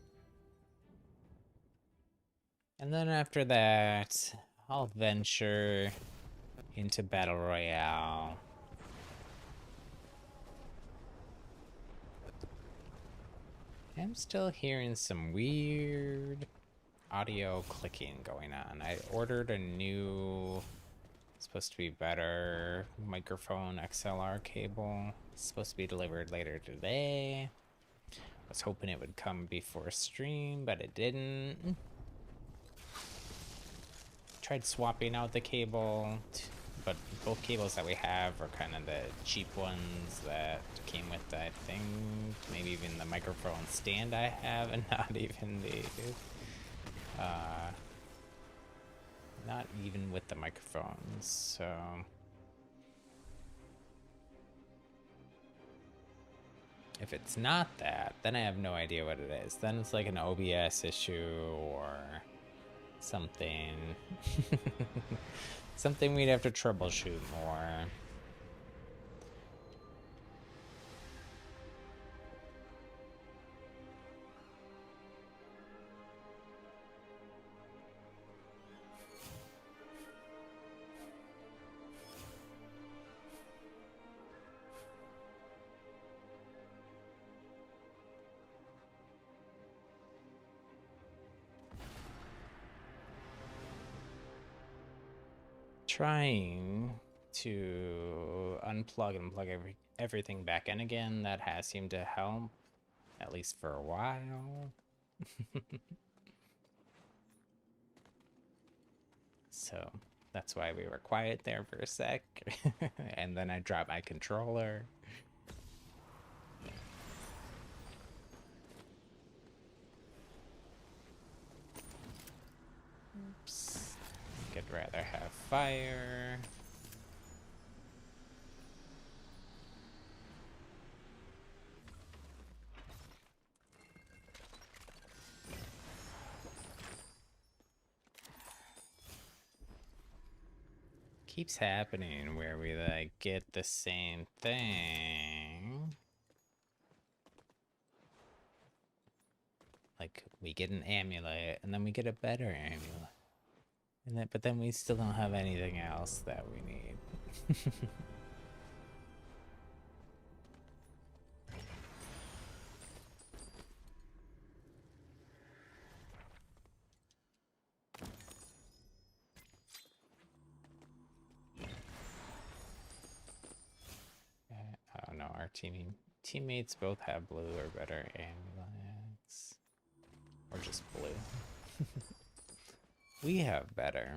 S1: And then after that, I'll venture into Battle Royale. I'm still hearing some weird audio clicking going on. I ordered a new, supposed to be better, microphone XLR cable. It's supposed to be delivered later today. I was hoping it would come before stream, but it didn't. Tried swapping out the cable, but both cables that we have are kind of the cheap ones that came with, I think, maybe even the microphone stand I have, and not even with the microphones. So if it's not that, then I have no idea what it is. Then it's like an OBS issue or something. Something we'd have to troubleshoot more. Trying to unplug and plug everything back in again. That has seemed to help, at least for a while. So that's why we were quiet there for a sec. And then I dropped my controller. Oops. I'd rather have fire. Keeps happening where we like get the same thing. Like we get an amulet and then we get a better amulet. But then we still don't have anything else that we need. Oh no, our teammates both have blue or better amulets. Or just blue. We have better.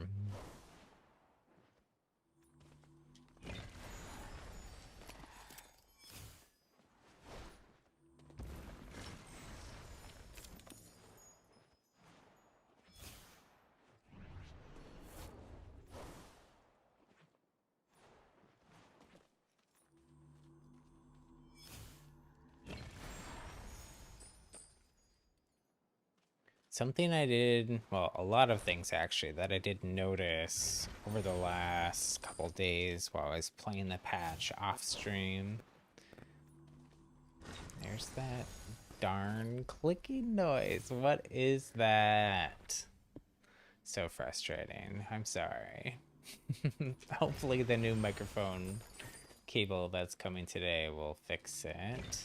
S1: Something I did, well, a lot of things actually that I did notice over the last couple days while I was playing the patch off stream. There's that darn clicking noise. What is that? So frustrating. I'm sorry. Hopefully the new microphone cable that's coming today will fix it.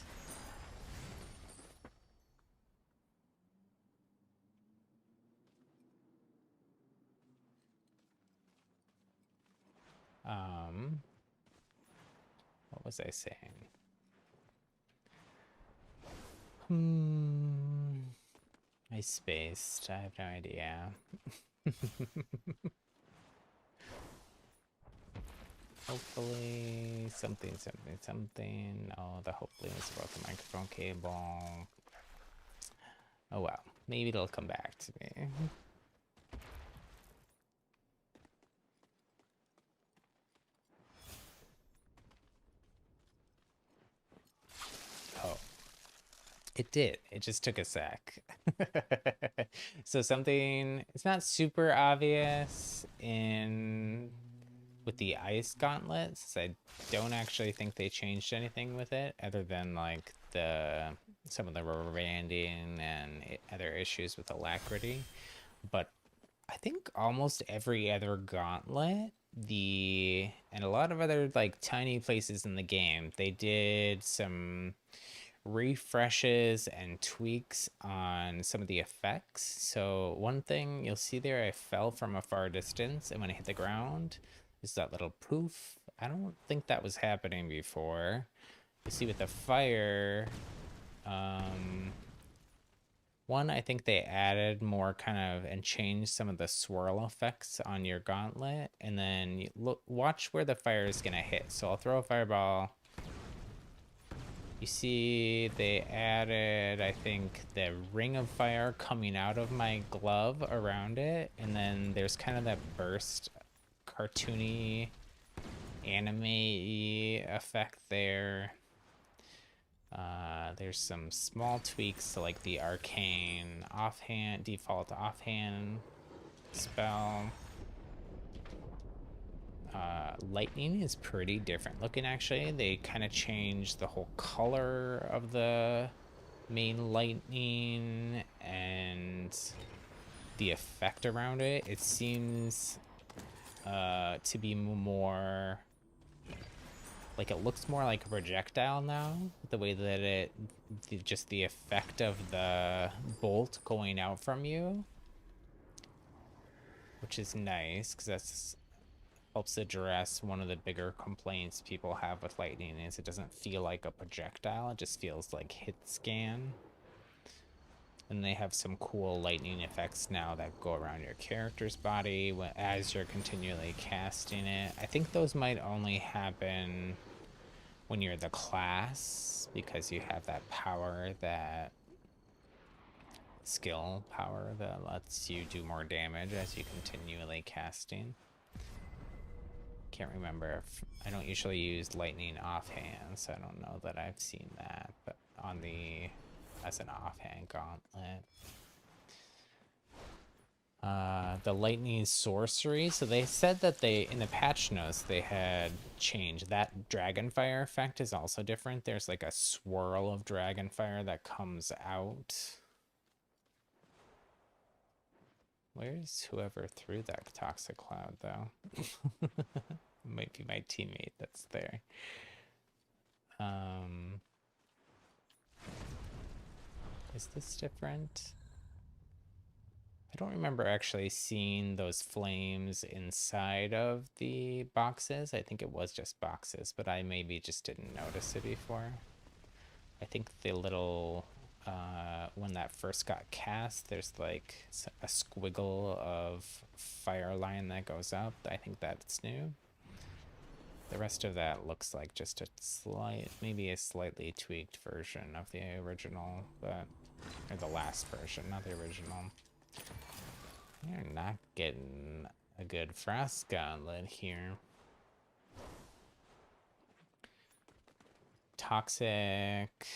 S1: What was I saying? I spaced. I have no idea. Hopefully something. Oh, the hopefully was about the microphone cable. Oh well, maybe it'll come back to me. Oh, it did. It just took a sec. So something, it's not super obvious with the ice gauntlets. I don't actually think they changed anything with it other than like some of the rubber banding and other issues with alacrity. But I think almost every other gauntlet, and a lot of other like tiny places in the game, they did some refreshes and tweaks on some of the effects. So one thing you'll see there, I fell from a far distance, and when I hit the ground, there's that little poof. I don't think that was happening before. You see with the fire, one, I think they added more kind of and changed some of the swirl effects on your gauntlet, and then you watch where the fire is gonna hit. So I'll throw a fireball. You see they added, I think, the ring of fire coming out of my glove around it, and then there's kind of that burst, cartoony, anime-y effect there. There's some small tweaks to like the arcane default offhand spell. Lightning is pretty different looking actually. They kind of changed the whole color of the main lightning and the effect around it. It seems to be more like, it looks more like a projectile now, the way that just the effect of the bolt going out from you, which is nice because that's helps address one of the bigger complaints people have with lightning is it doesn't feel like a projectile, it just feels like hit scan. And they have some cool lightning effects now that go around your character's body as you're continually casting it. I think those might only happen when you're the class, because you have that power, that skill power that lets you do more damage as you continually casting. Can't remember if I don't usually use lightning offhand, so I don't know that I've seen that, but as an offhand gauntlet. The lightning sorcery, so they said that in the patch notes they had changed that dragonfire effect is also different. There's like a swirl of dragonfire that comes out. Where's whoever threw that toxic cloud though? Might be see my teammate that's there. Is this different? I don't remember actually seeing those flames inside of the boxes. I think it was just boxes, but I maybe just didn't notice it before. I think the little, when that first got cast, there's like a squiggle of fire line that goes up. I think that's new. The rest of that looks like just a maybe a slightly tweaked version of the original, but, or the last version, not the original. You're not getting a good frost gauntlet here. Toxic.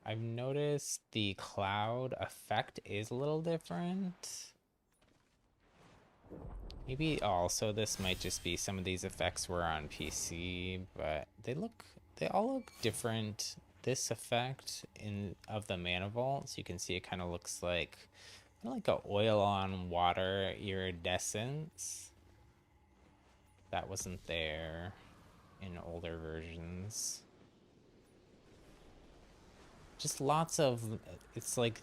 S1: I've noticed the cloud effect is a little different. Maybe also this might just be some of these effects were on PC, but they all look different. This effect of the mana vault, so you can see it kind of looks like a oil on water iridescence. That wasn't there in older versions. Just lots of, it's like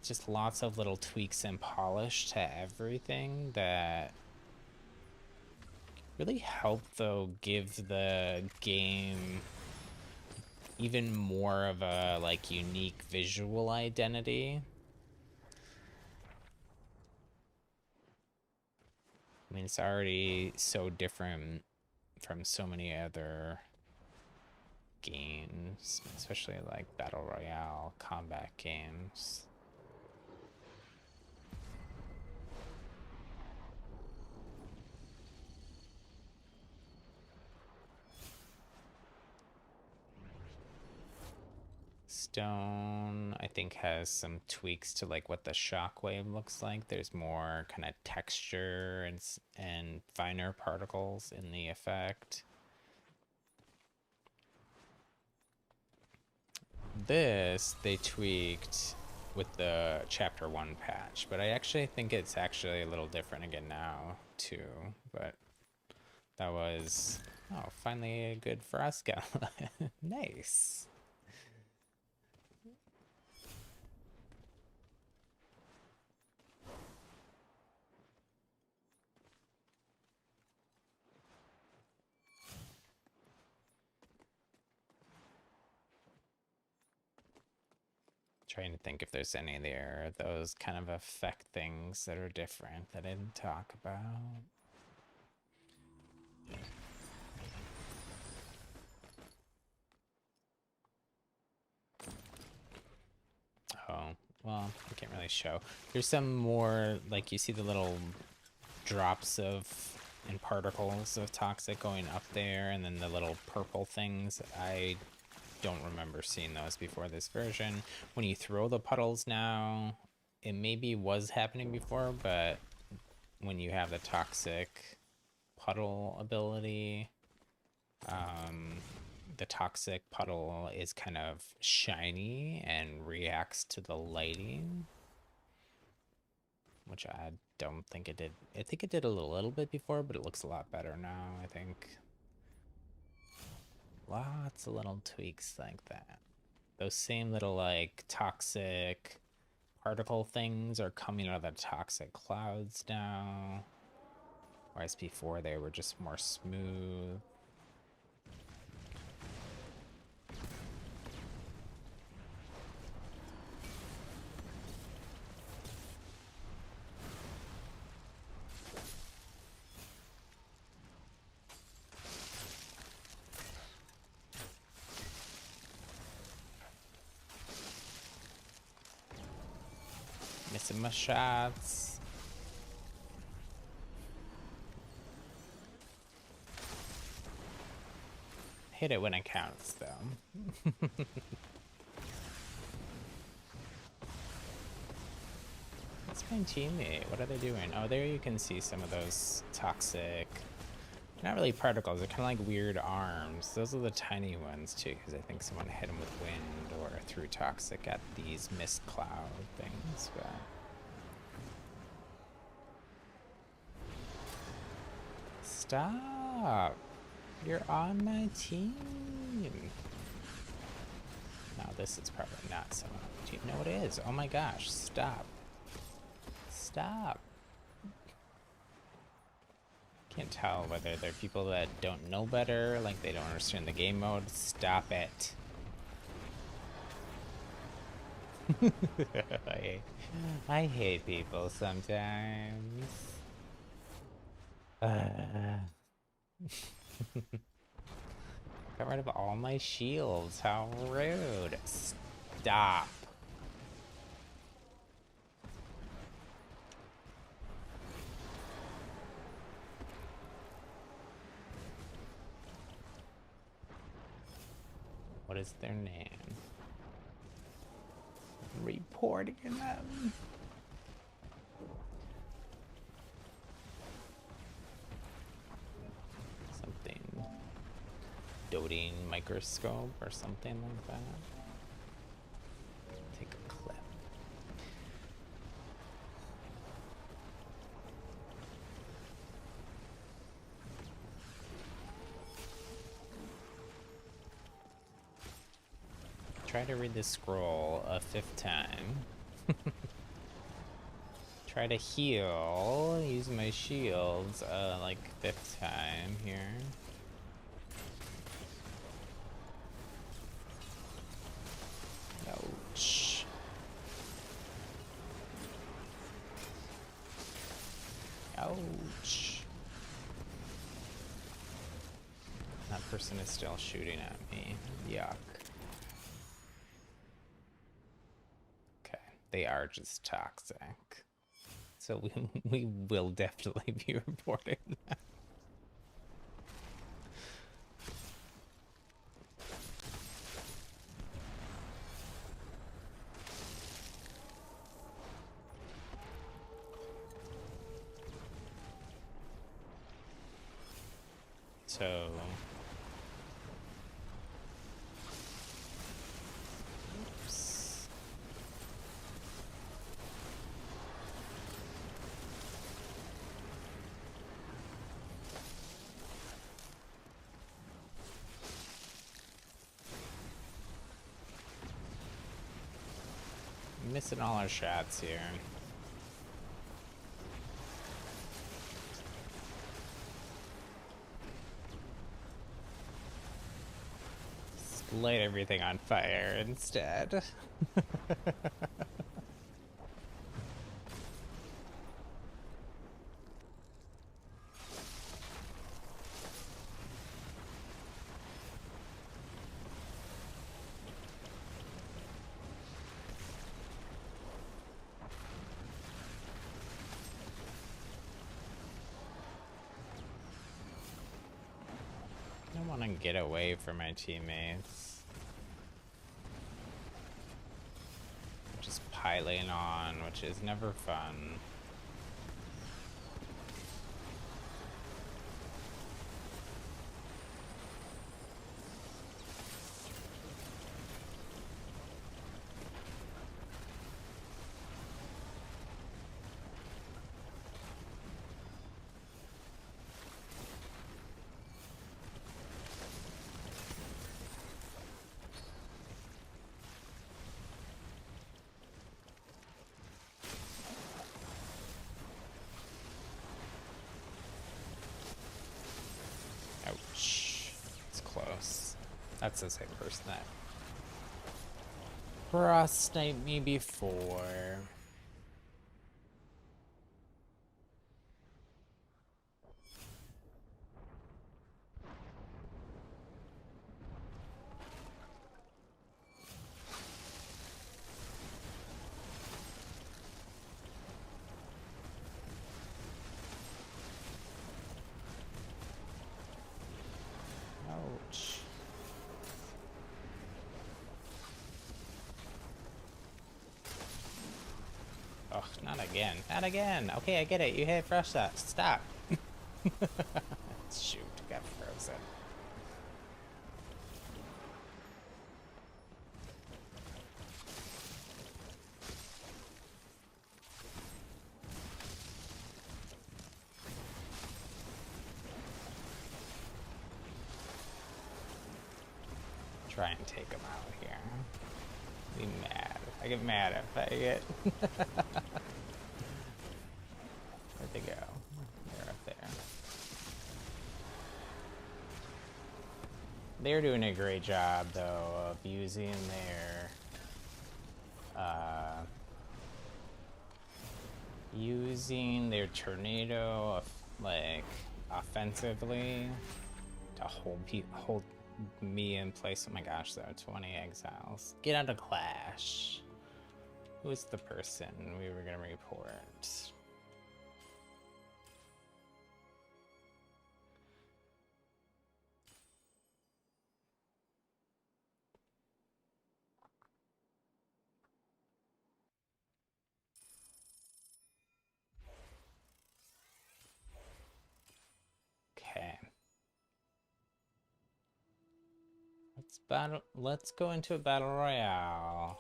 S1: just lots of little tweaks and polish to everything that really help, though, give the game even more of a like unique visual identity. I mean, it's already so different from so many other games, especially like Battle Royale combat games. Stone, I think, has some tweaks to like what the shockwave looks like. There's more kind of texture and finer particles in the effect. This they tweaked with the chapter 1 patch, but I actually think it's actually a little different again now too. But that was, oh, finally a good frost gauntlet. Nice. Trying to think if there's any there, those kind of effect things that are different that I didn't talk about. Oh, well, I can't really show. There's some more, like you see the little drops of and particles of toxic going up there, and then the little purple things. I don't remember seeing those before this version. When you throw the puddles now, it maybe was happening before, but when you have the toxic puddle ability, the toxic puddle is kind of shiny and reacts to the lighting, which I don't think it did. I think it did a little bit before, but it looks a lot better now, I think. Lots of little tweaks like that. Those same little like toxic particle things are coming out of the toxic clouds now, whereas before they were just more smooth. Missing my shots. Hit it when it counts, though. That's my teammate. What are they doing? Oh, there you can see some of those toxic, not really particles, they're kind of like weird arms. Those are the tiny ones, too, because I think someone hit them with wind or threw toxic at these mist cloud things, but Stop. You're on my team. Now this is probably not so. Do you know what it is? Oh my gosh, stop. Stop. Can't tell whether they're people that don't know better, like they don't understand the game mode. Stop it. I hate people sometimes. Got rid of all my shields. How rude. Stop. What is their name? Reporting them. Something. Doting microscope or something like that. Take a clip. Try to read the scroll a 5th time. Try to heal. Use my shields like 5th time here. Ouch. Ouch. That person is still shooting at me. Yuck. They are just toxic. So we will definitely be reporting that. So missing all our shots here. Just light everything on fire instead. I want to get away from my teammates. Just piling on, which is never fun. Ouch. It's close. That's the same person that cross-sniped me before. Ouch. Ugh, not again. Not again. Okay, I get it. You hit fresh that. Stop. Shoot, got frozen. Try and take them out here. Be mad. I get mad if I get... Where'd they go? They're up there. They're doing a great job, though, of using their tornado, like, offensively to hold me in place. Oh my gosh, there are 20 exiles. Get out of Clash. Who is the person we were gonna report? Okay. Let's go into a battle royale.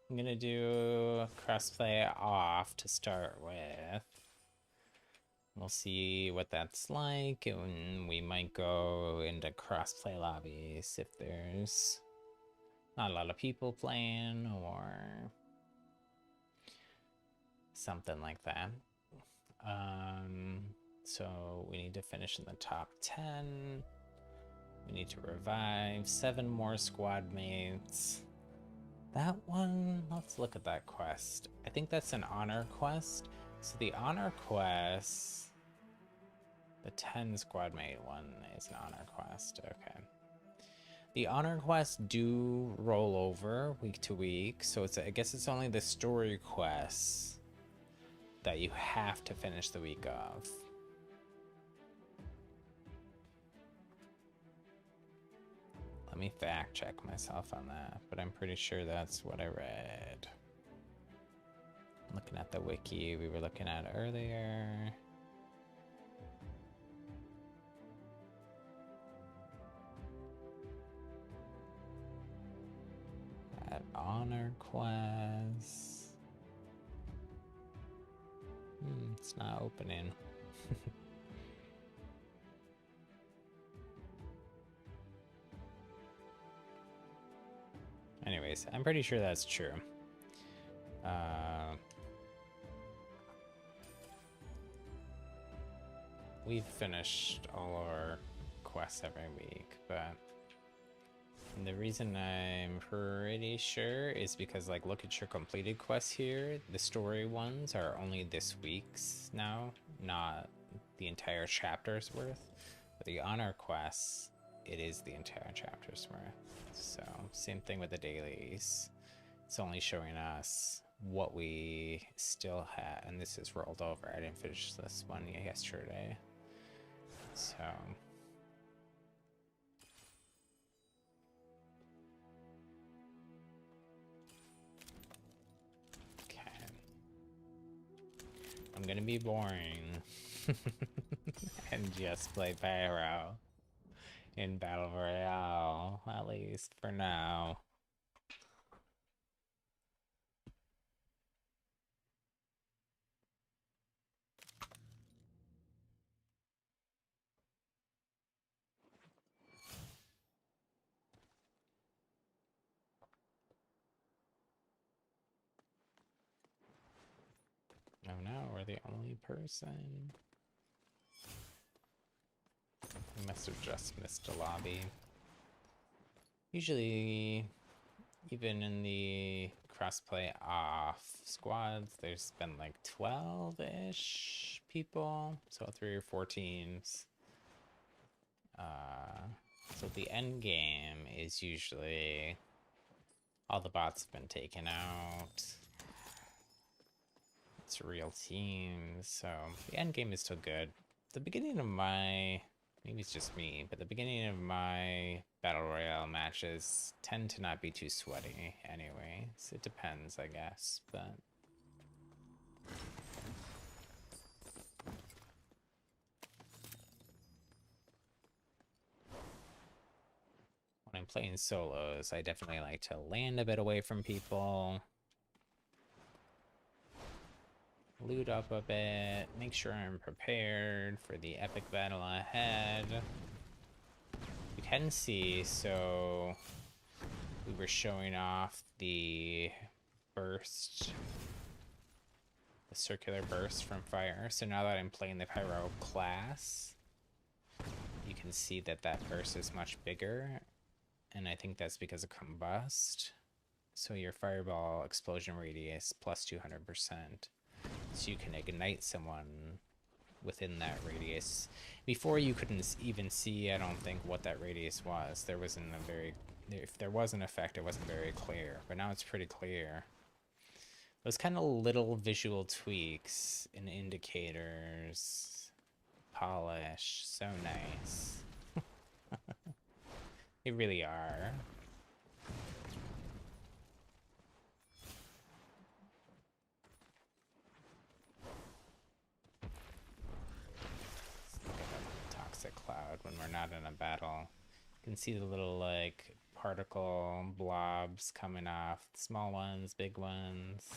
S1: I'm gonna do crossplay off to start with. We'll see what that's like, and we might go into crossplay lobbies if there's not a lot of people playing or something like that. So we need to finish in the top 10. We need to revive 7 more squad mates. That one, let's look at that quest. I think that's an honor quest. So the honor quest, the 10 squad mate one is an honor quest. Okay. The honor quests do roll over week to week. So I guess it's only the story quests that you have to finish the week of. Let me fact check myself on that, but I'm pretty sure that's what I read. I'm looking at the wiki we were looking at earlier. At honor quest. It's not opening. Anyways, I'm pretty sure that's true. We've finished all our quests every week, but the reason I'm pretty sure is because, like, look at your completed quests here. The story ones are only this week's now, not the entire chapter's worth. But the honor quests, it is the entire chapter's worth. So, same thing with the dailies. It's only showing us what we still had, and this is rolled over. I didn't finish this one yesterday. So... I'm gonna be boring and just play Pyro in Battle Royale, at least for now. Oh no, we're the only person. We must have just missed a lobby. Usually, even in the crossplay off squads, there's been like 12-ish people, so 3 or 4 teams. So the end game is usually all the bots have been taken out. It's real teams, so the end game is still good. The beginning of my, maybe it's just me, but the beginning of my Battle Royale matches tend to not be too sweaty anyway. So it depends, I guess, but... when I'm playing solos, I definitely like to land a bit away from people. Loot up a bit, make sure I'm prepared for the epic battle ahead. You can see, so we were showing off the burst, the circular burst from fire. So now that I'm playing the pyro class, you can see that that burst is much bigger, and I think that's because of combust. So your fireball explosion radius plus 200%. So you can ignite someone within that radius. Before, you couldn't even see, I don't think, what that radius was. There wasn't a very, if there was an effect, it wasn't very clear, but now it's pretty clear. Those kind of little visual tweaks and indicators, polish, so nice. They really are. Toxic cloud when we're not in a battle. You can see the little like particle blobs coming off, small ones, big ones.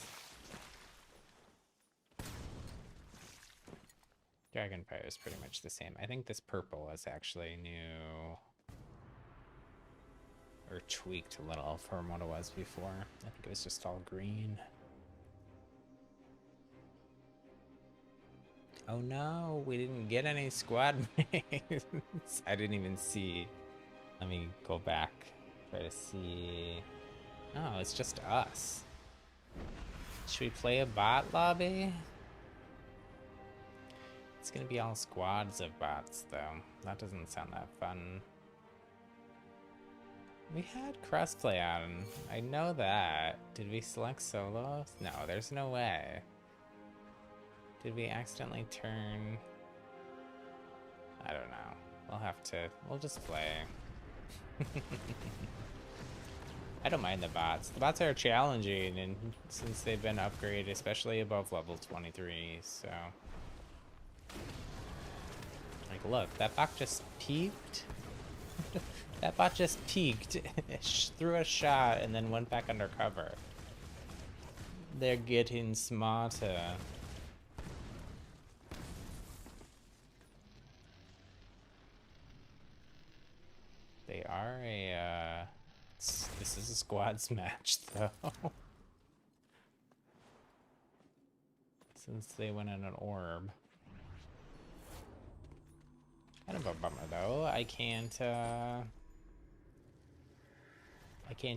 S1: Dragon Pyre is pretty much the same. I think this purple is actually new, or tweaked a little from what it was before. I think it was just all green. Oh no, we didn't get any squad mates. I didn't even see. Let me go back, try to see. Oh, it's just us. Should we play a bot lobby? It's gonna be all squads of bots though. That doesn't sound that fun. We had crossplay on. I know that. Did we select solos? No, there's no way. Did we accidentally turn? I don't know. We'll just play. I don't mind the bots. The bots are challenging, and since they've been upgraded, especially above level 23, so. Like, look, that bot just peeked. That bot just peeked, threw a shot, and then went back undercover. They're getting smarter. They are a, this is a squads match, though. Since they went in an orb. Kind of a bummer, though. I can't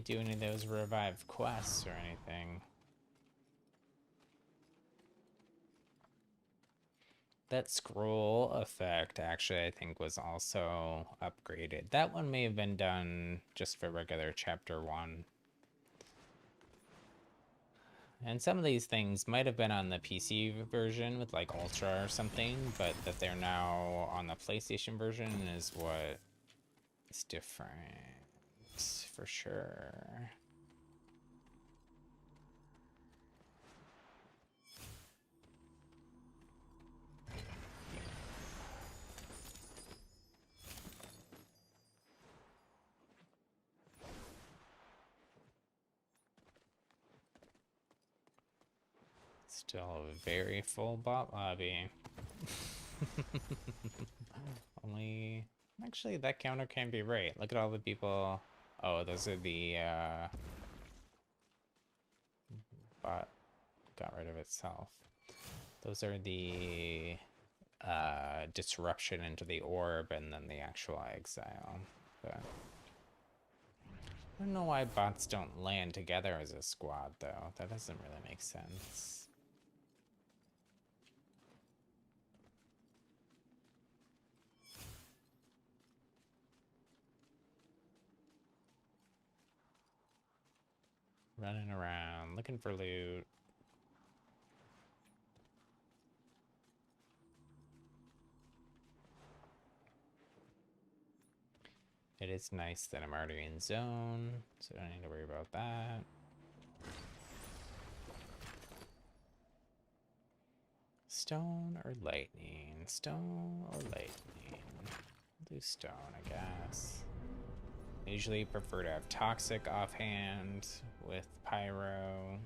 S1: do any of those revived quests or anything. That scroll effect, actually, I think was also upgraded. That one may have been done just for regular chapter 1. And some of these things might have been on the PC version with like Ultra or something, but that they're now on the PlayStation version is what is different, for sure. Still a very full bot lobby. Only... Actually, that counter can be right. Look at all the people... Oh, those are the, bot got rid of itself. Those are the, disruption into the orb and then the actual exile. But... I don't know why bots don't land together as a squad, though. That doesn't really make sense. Running around, looking for loot. It is nice that I'm already in zone, so I don't need to worry about that. Stone or lightning? Stone or lightning? I'll do stone, I guess. I usually prefer to have toxic offhand with pyro.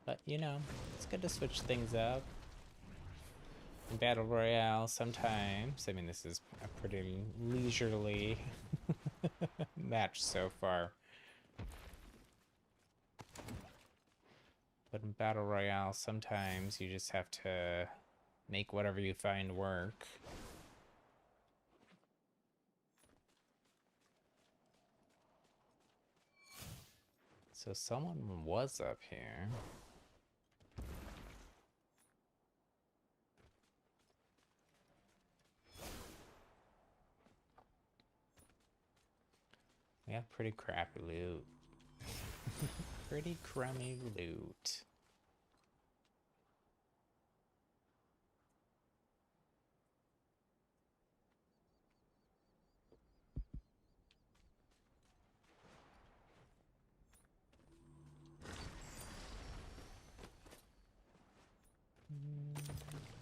S1: But, you know, it's good to switch things up. In Battle Royale, sometimes, I mean, this is a pretty leisurely match so far. But in Battle Royale, sometimes you just have to make whatever you find work. So someone was up here. We have pretty crappy loot. Pretty crummy loot.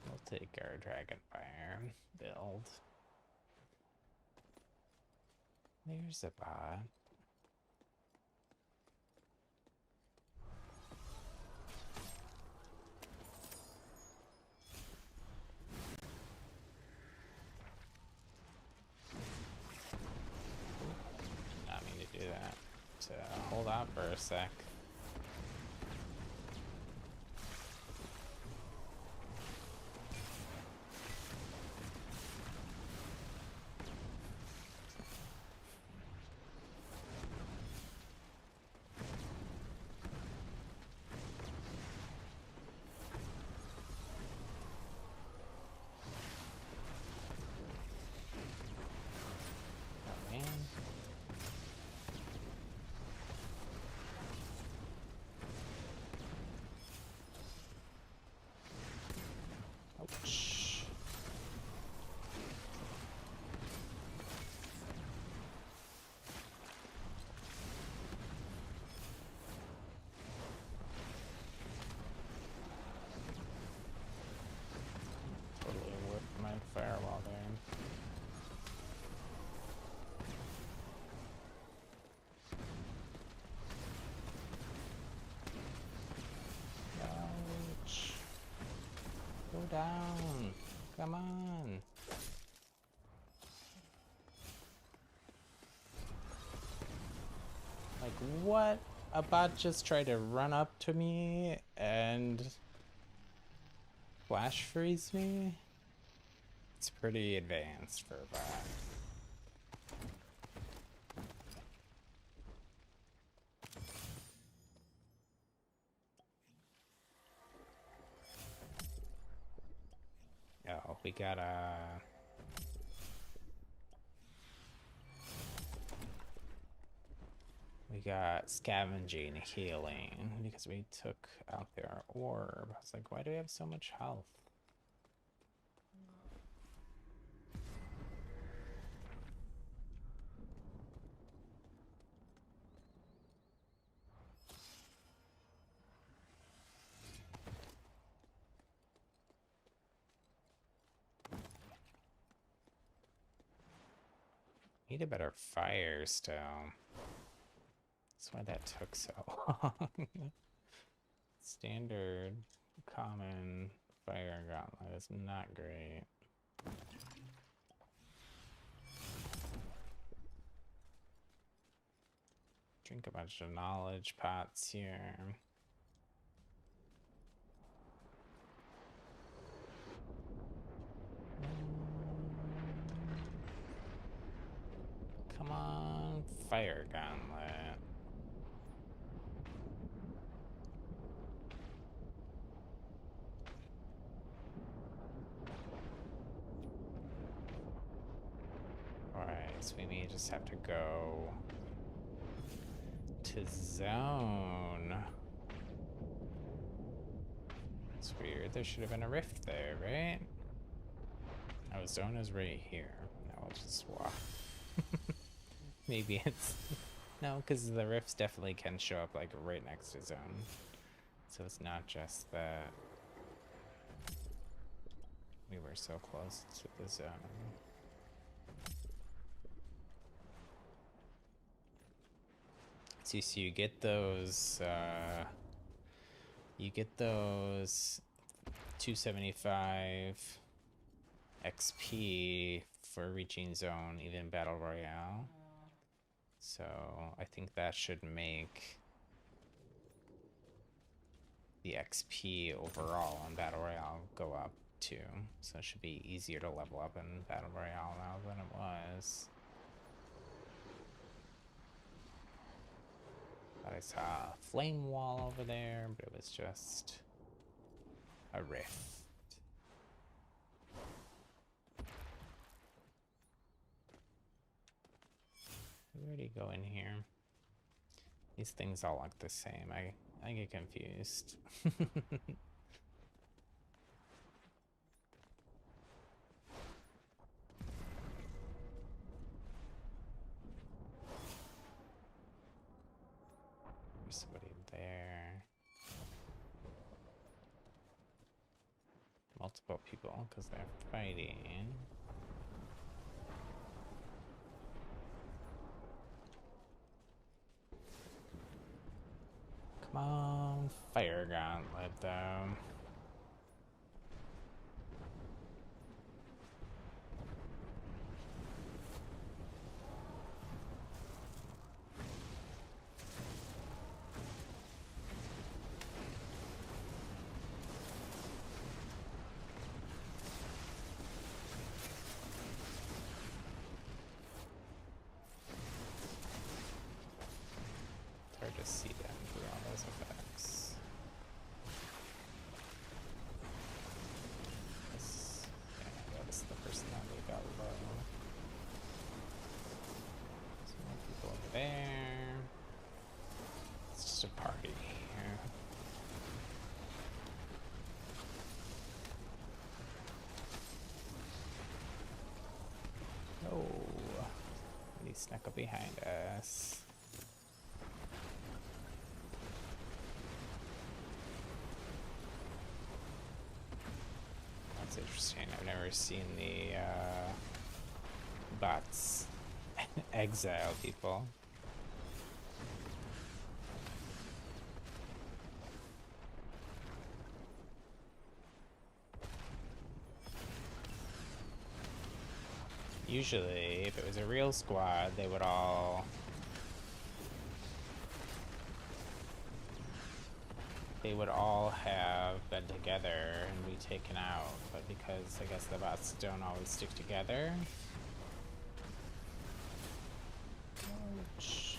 S1: We'll take our Dragonfire build. There's a bot. Did not mean to do that. So hold on for a sec. Ouch. Totally whipped my firewall there. Ouch. Go down. Come on. Like, what? A bot just tried to run up to me and flash freeze me? It's pretty advanced for a bot. Oh, we got scavenging and healing because we took out their orb. I was like, why do we have so much health? Need a better fire still. That's why that took so long. Standard, common fire gauntlet is not great. Drink a bunch of knowledge pots here. Come on, fire gauntlet. Alright, so we may just have to go to zone. It's weird, there should have been a rift there, right? Oh, zone is right here. Now we'll just swap. Maybe it's... No, because the rifts definitely can show up like right next to zone. So it's not just that we were so close to the zone. So you get those 275 XP for reaching zone, even Battle Royale. So I think that should make the XP overall on Battle Royale go up too. So it should be easier to level up in Battle Royale now than it was. Thought I saw a flame wall over there, but it was just a rift. Where do you go in here? These things all look the same. I get confused. There's somebody there. Multiple people because they're fighting. Come on, fire gauntlet though. It's hard to see them through all those effects. This is the personality got low. Some more people over there. It's just a party here. Oh, he snuck up behind us. That's interesting. I've never seen the bots exile people. Usually, if it was a real squad, they would all have been together and be taken out, but because I guess the bots don't always stick together. Ouch.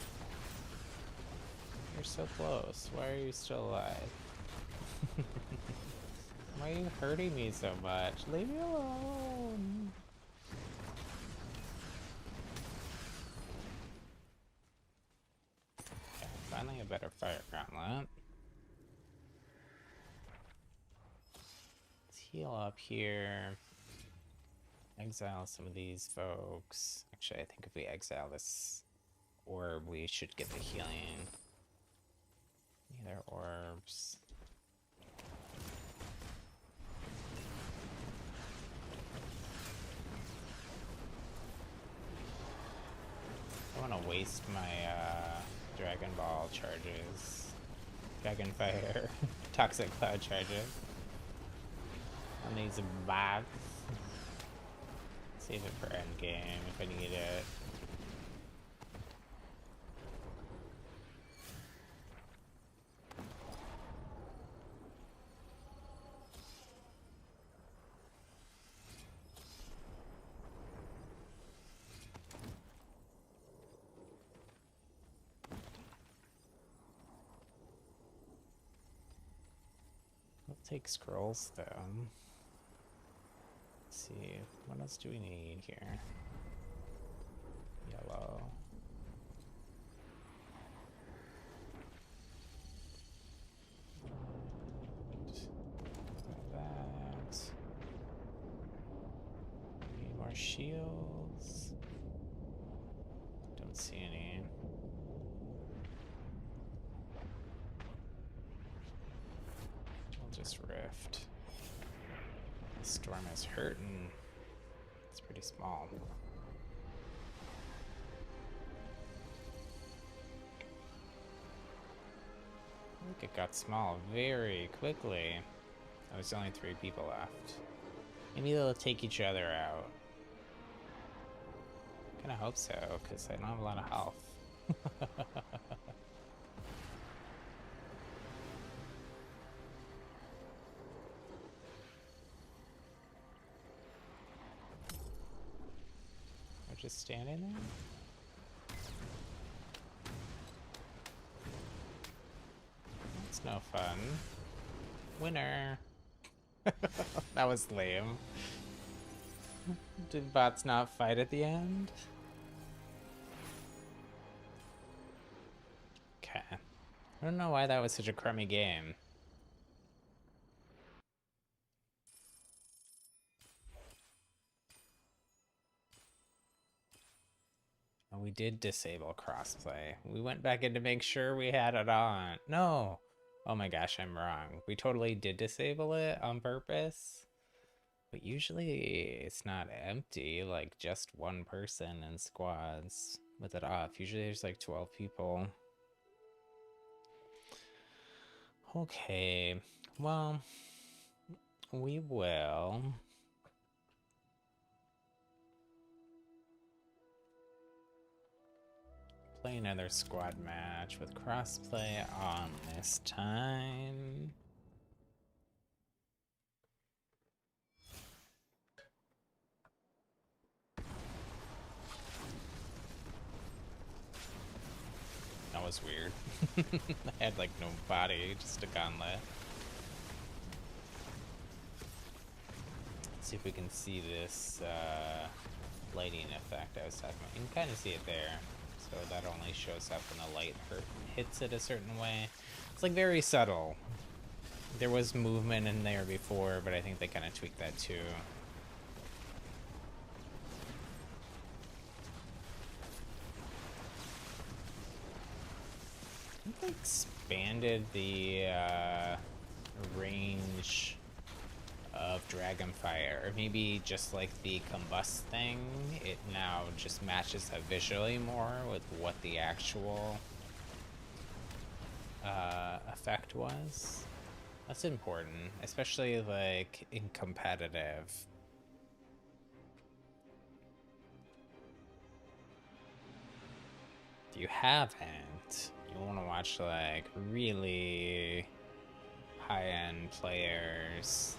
S1: You're so close. Why are you still alive? Why are you hurting me so much? Leave me alone. Okay, finally a better fire gauntlet. Let's heal up here. Exile some of these folks. Actually, I think if we exile this orb, we should get the healing. Either orbs. I don't want to waste my Dragon Ball charges. Dragon Fire. Toxic Cloud charges. On these bots. Save it for endgame if I need it. I'll take scrolls though. Let's see, what else do we need here? Yellow. That. Need more shields. Don't see any. We'll just rift. The storm is hurting. It's pretty small. I think it got small very quickly. There's only 3 people left. Maybe they'll take each other out. Kinda hope so, because I don't have a lot of health. We're just standing there? That's no fun. Winner! That was lame. Did bots not fight at the end? Okay. I don't know why that was such a crummy game. Oh, we did disable crossplay. We went back in to make sure we had it on. No! Oh my gosh, I'm wrong. We totally did disable it on purpose. But usually it's not empty, like just one person in squads with it off. Usually there's like 12 people. Okay, well, we will play another squad match with crossplay on this time. That was weird. I had like no body, just a gauntlet. Let's see if we can see this lighting effect I was talking about. You can kind of see it there. So that only shows up when the light hits it a certain way. It's like very subtle. There was movement in there before, but I think they kind of tweaked that too. I think they expanded the range of Dragonfire, or maybe just like the combust thing, it now just matches up visually more with what the actual effect was. That's important, especially like in competitive. If you haven't, you want to watch like really high-end players.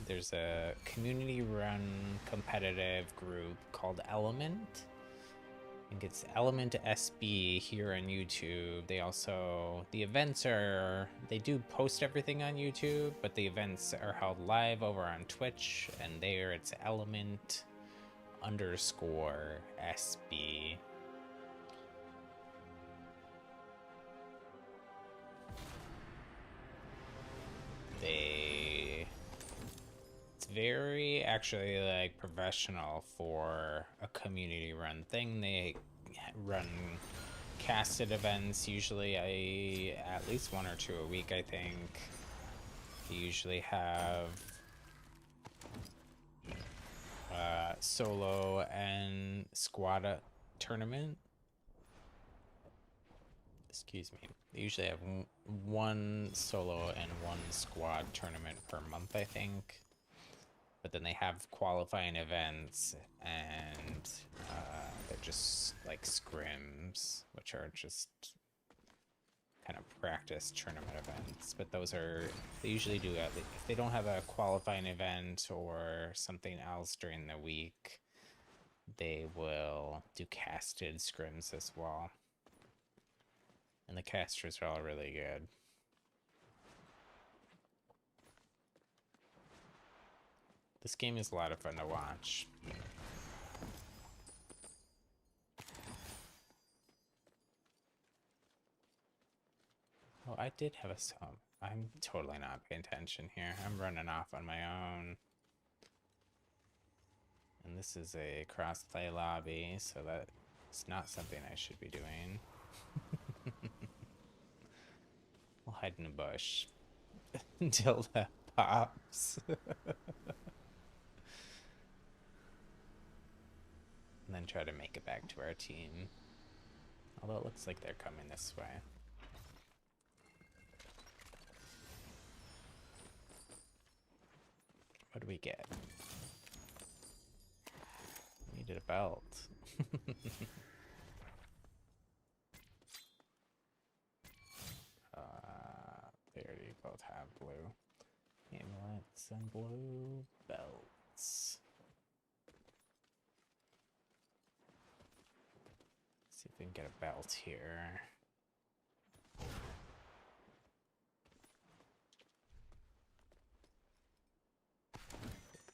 S1: There's a community-run competitive group called Element. I think it's Element SB here on YouTube. They also, the events are, they do post everything on YouTube, but the events are held live over on Twitch, and there it's Element_SB. It's very actually like professional for a community run thing. They run casted events usually at least 1 or 2 a week, I think. They usually have solo and squad tournament. Excuse me. They usually have one solo and one squad tournament per month, I think. But then they have qualifying events, and they're just like scrims, which are just kind of practice tournament events. But those are, they usually do, if they don't have a qualifying event or something else during the week, they will do casted scrims as well. And the casters are all really good. This game is a lot of fun to watch. Oh, I did have a sub. I'm totally not paying attention here. I'm running off on my own. And this is a cross-play lobby, so that's not something I should be doing. We'll hide in a bush until that pops. And then try to make it back to our team. Although it looks like they're coming this way. What do we get? Needed a belt. and blue belts. See if we can get a belt here.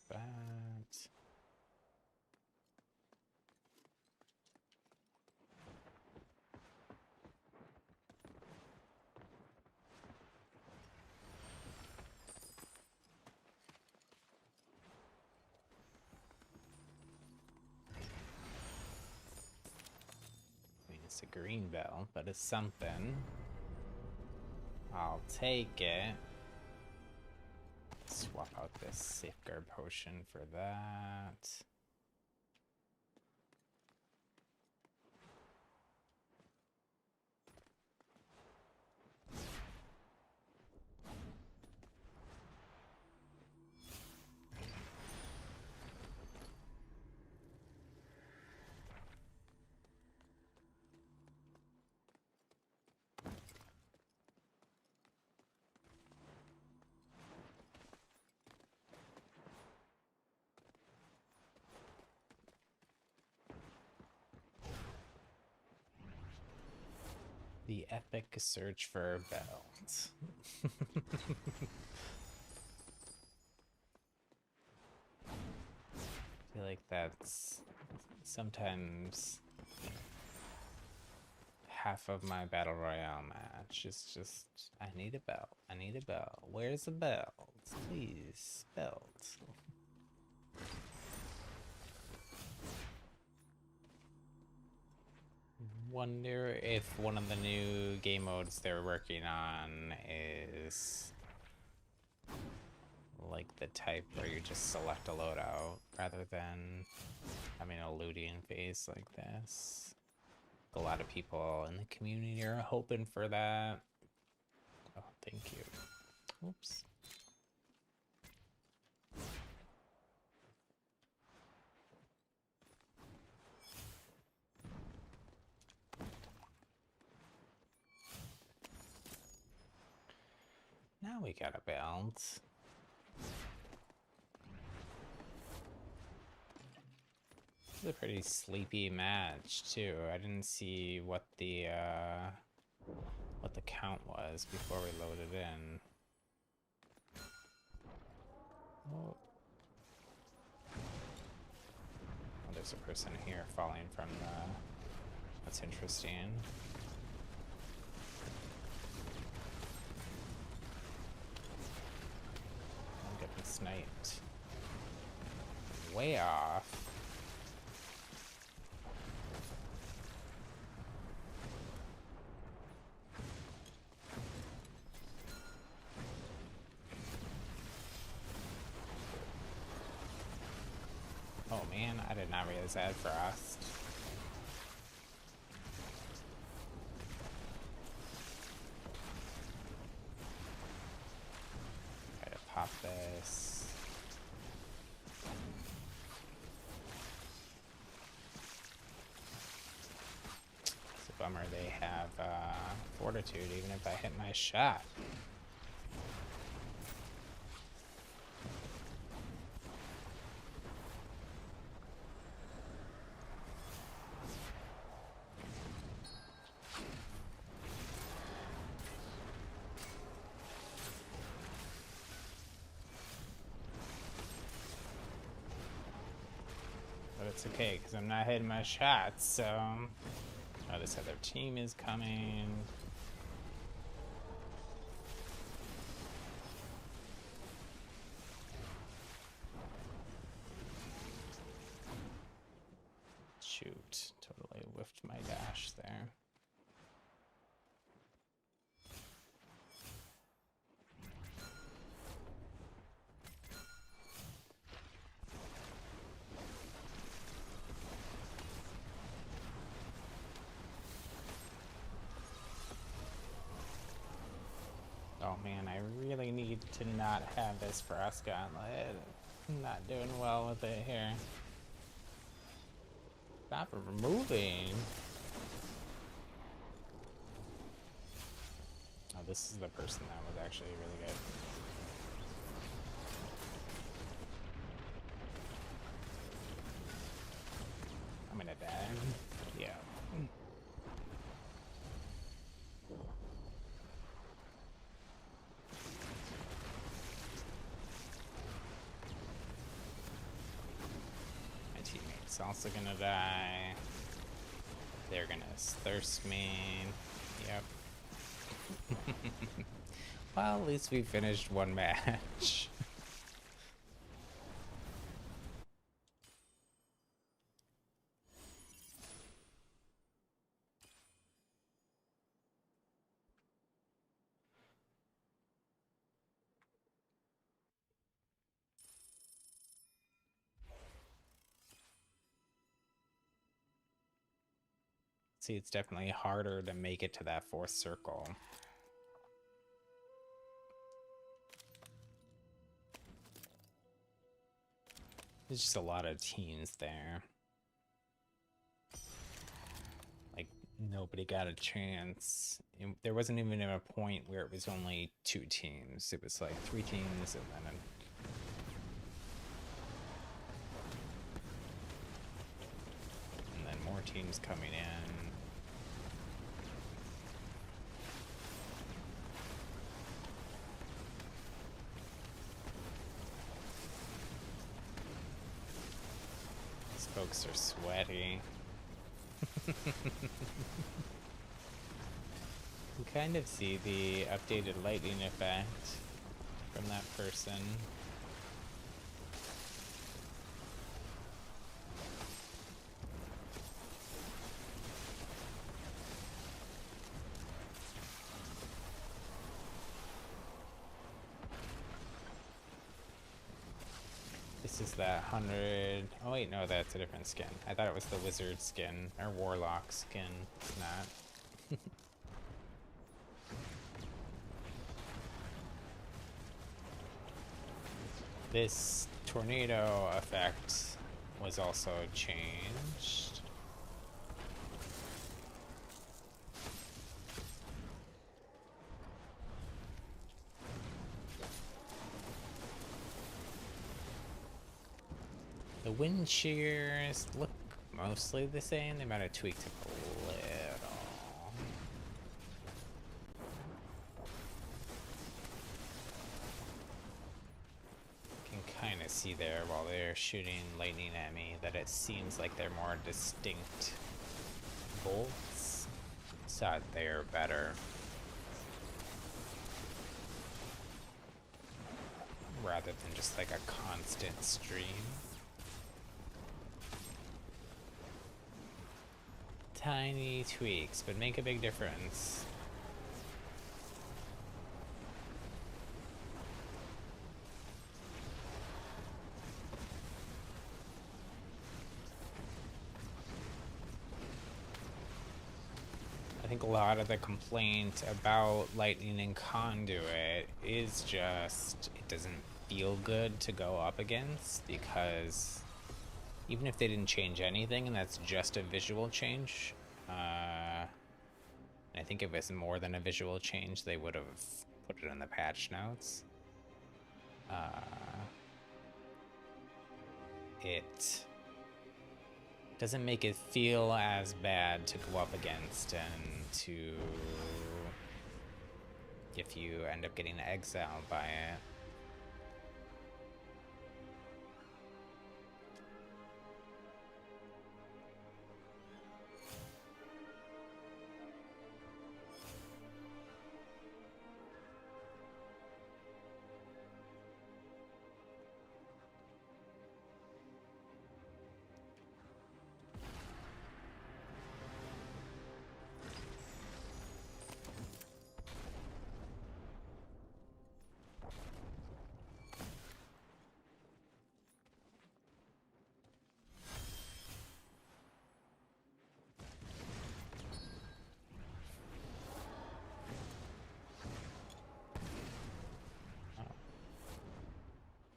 S1: That. It's a green bell, but it's something. I'll take it. Swap out this safeguard potion for that. The epic search for a belt. I feel like that's sometimes half of my battle royale match. It's just, I need a belt. I need a belt. Where's the belt? Please, belt. Wonder if one of the new game modes they're working on is like the type where you just select a loadout rather than having a looting phase like this. A lot of people in the community are hoping for that. Oh, thank you. Oops. Now we got a belt. This is a pretty sleepy match too. I didn't see what the count was before we loaded in. Oh. Oh, there's a person here falling from the... That's interesting. I'm getting sniped. Way off. Oh man, I did not realize I had frost. Try to pop this. It's a bummer they have fortitude even if I hit my shot. But it's okay, because I'm not hitting my shots, so... Oh, this other team is coming. Shoot, totally whiffed my dash there. Oh man, I really need to not have this frost gauntlet. I'm not doing well with it here. Stop removing. Oh, this is the person that was actually really good. That's also gonna die. They're gonna thirst me. Yep. Well, at least we finished one match. See, it's definitely harder to make it to that fourth circle. There's just a lot of teams there. Like, nobody got a chance. There wasn't even a point where it was only 2 teams. It was like 3 teams and then more teams coming in. These folks are sweaty. You kind of see the updated lightning effect from that person. This is that 100... Oh wait, no, that's a different skin. I thought it was the wizard skin, or warlock skin. It's not. This tornado effect was also changed. The wind shears look mostly the same. They might have tweaked it a little. You can kind of see there while they're shooting lightning at me that it seems like they're more distinct bolts. So they're better. Rather than just like a constant stream. Tiny tweaks, but make a big difference. I think a lot of the complaint about lightning and conduit is just it doesn't feel good to go up against, because even if they didn't change anything and that's just a visual change, I think if it was more than a visual change they would have put it in the patch notes. It doesn't make it feel as bad to go up against, and to if you end up getting exiled by it.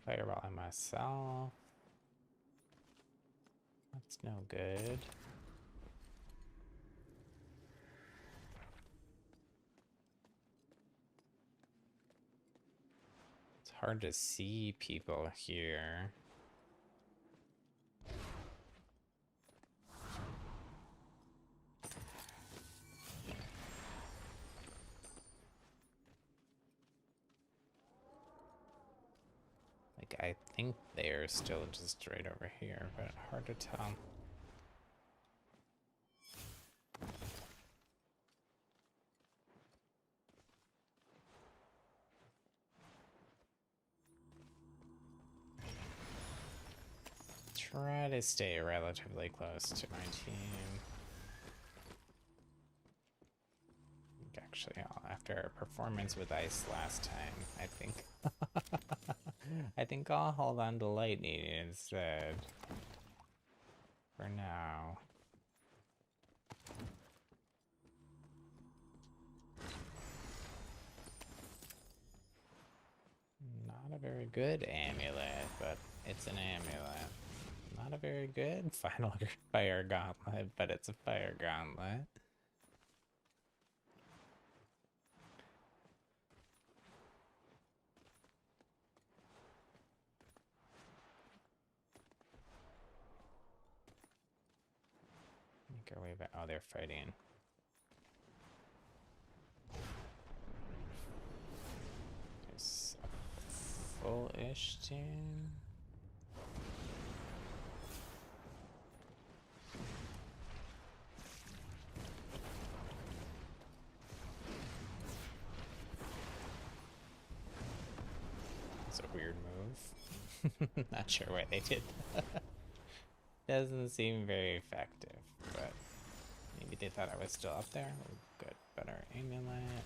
S1: Fireball on myself. That's no good. It's hard to see people here. Like, I think they're still just right over here, but hard to tell. Try to stay relatively close to my team. Actually, after our performance with ice last time, I think I think I'll hold on to lightning instead for now. Not a very good amulet, but it's an amulet. Not a very good final fire gauntlet, but it's a fire gauntlet. Make our way back. Oh, they're fighting. There's a full-ish team. It's a weird move. Not sure why they did that. Doesn't seem very effective, but maybe they thought I was still up there. Oh, good, better amulet.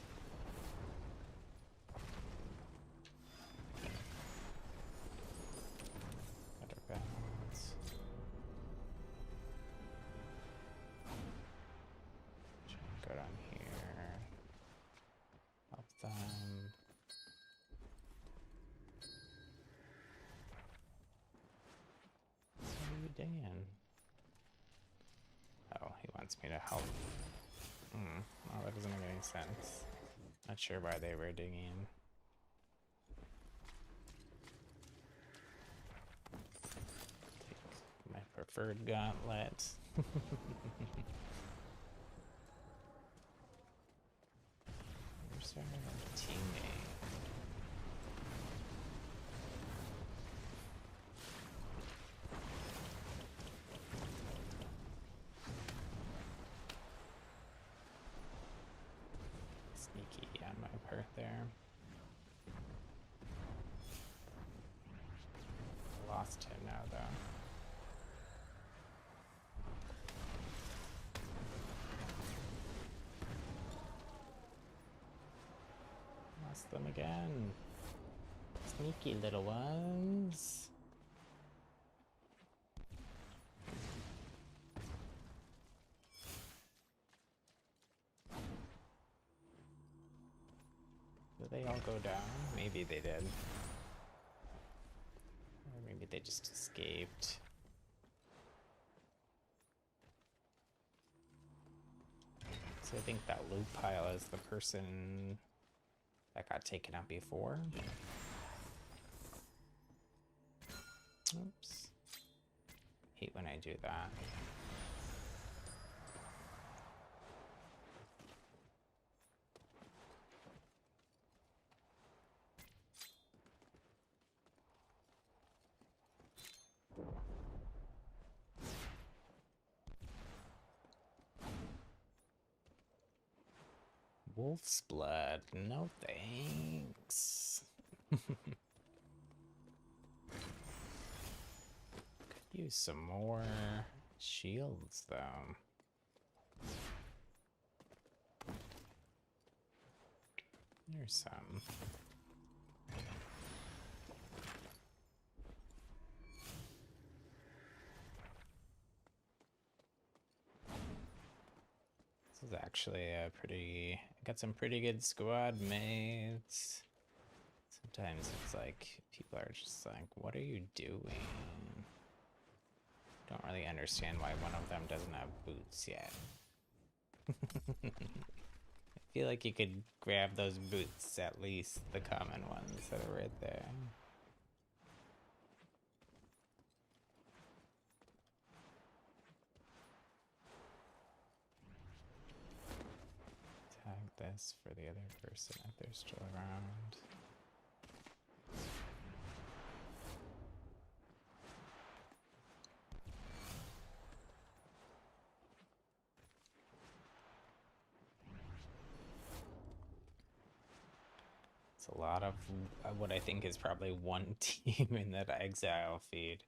S1: Better balance. Try and go down here. Help them. What are you doing? Oh, he wants me to help. Well, that doesn't make any sense. Not sure why they were digging. Take my preferred gauntlet. Where's our teammate? Sneaky on my part there. Lost him now, though. Lost them again. Sneaky little ones. Did they all go down? Maybe they did. Or maybe they just escaped. So I think that loot pile is the person that got taken out before. Oops. Hate when I do that. Wolf's blood, no thanks. Could use some more shields though. There's some. This is actually a pretty, got some pretty good squad mates. Sometimes it's like, people are just like, what are you doing? Don't really understand why one of them doesn't have boots yet. I feel like you could grab those boots, at least the common ones that are right there. Tag this for the other person if they're still around. It's a lot of what I think is probably one team in that exile feed.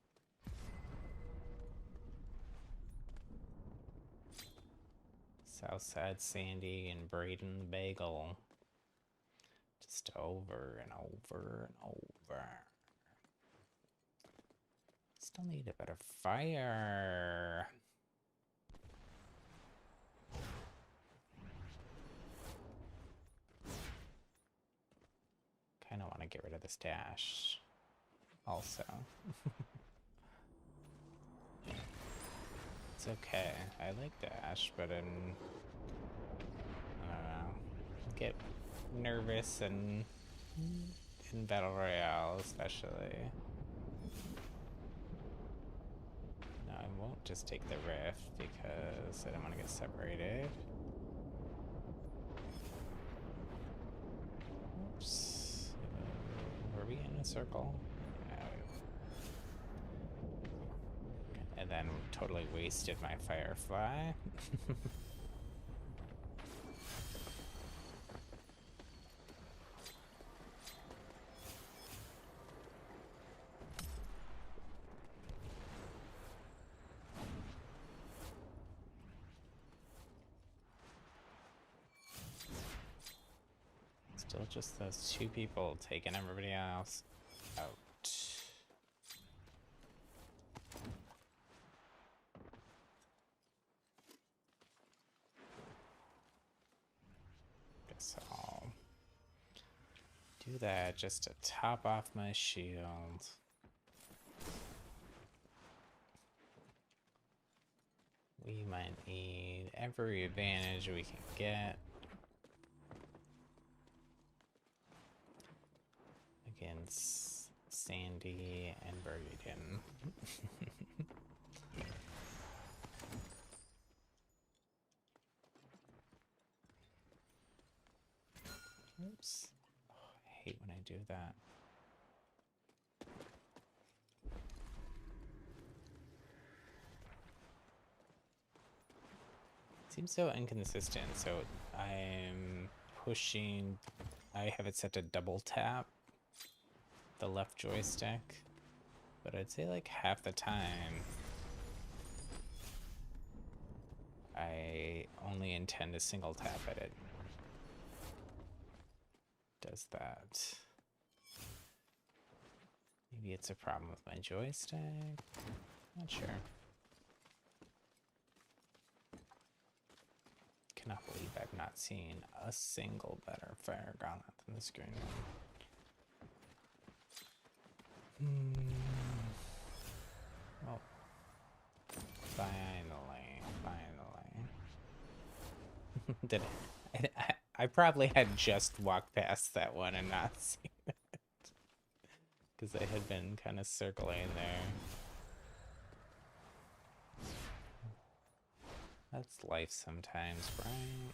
S1: Southside Sandy and Braden the Bagel. Just over and over and over. Still need a better fire. Kind of want to get rid of this dash also. It's okay. I like dash, but I don't know. Get nervous and in Battle Royale especially. No, I won't just take the rift because I don't want to get separated. Oops. Were we in a circle? No. And then totally wasted my Firefly. Still just those two people taking everybody else out. Guess I'll do that just to top off my shield. We might need every advantage we can get against Sandy and Bergen. Oops. Oh, I hate when I do that. Seems so inconsistent, so I'm pushing. I have it set to double tap the left joystick, but I'd say like half the time I only intend to single tap at it. Does that. Maybe it's a problem with my joystick? Not sure. Cannot believe I've not seen a single better fire gauntlet than this green one. Oh. Finally. Did I probably had just walked past that one and not seen it. Because I had been kind of circling there. That's life sometimes, right?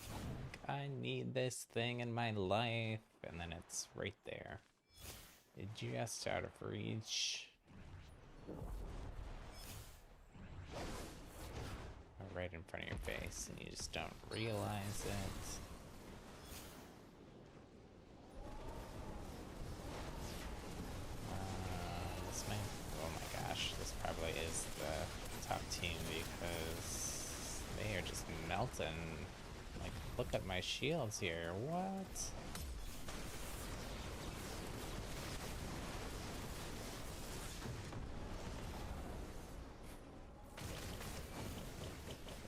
S1: Like, I need this thing in my life, and then it's right there. It's just out of reach. Or right in front of your face, and you just don't realize it. This might, oh my gosh, this probably is the top team because they are just melting. Like, look at my shields here. What?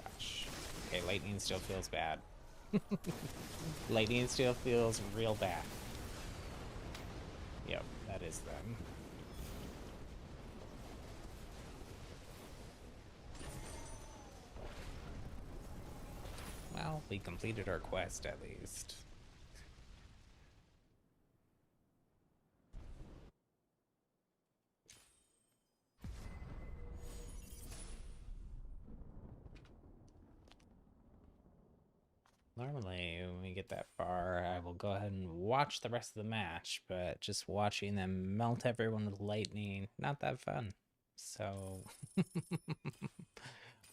S1: Gosh. Okay, lightning still feels bad. Lightning still feels real bad. Yep, that is them. Well, we completed our quest at least. Normally, when we get that far, I will go ahead and watch the rest of the match, but just watching them melt everyone with lightning, not that fun. So,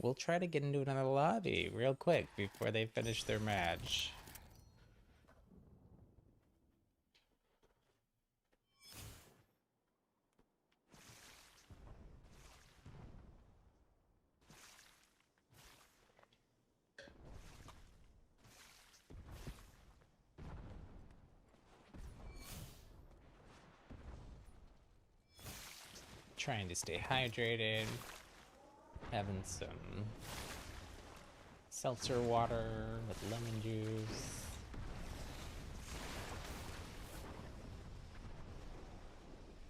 S1: we'll try to get into another lobby real quick before they finish their match. Trying to stay hydrated. Having some seltzer water with lemon juice.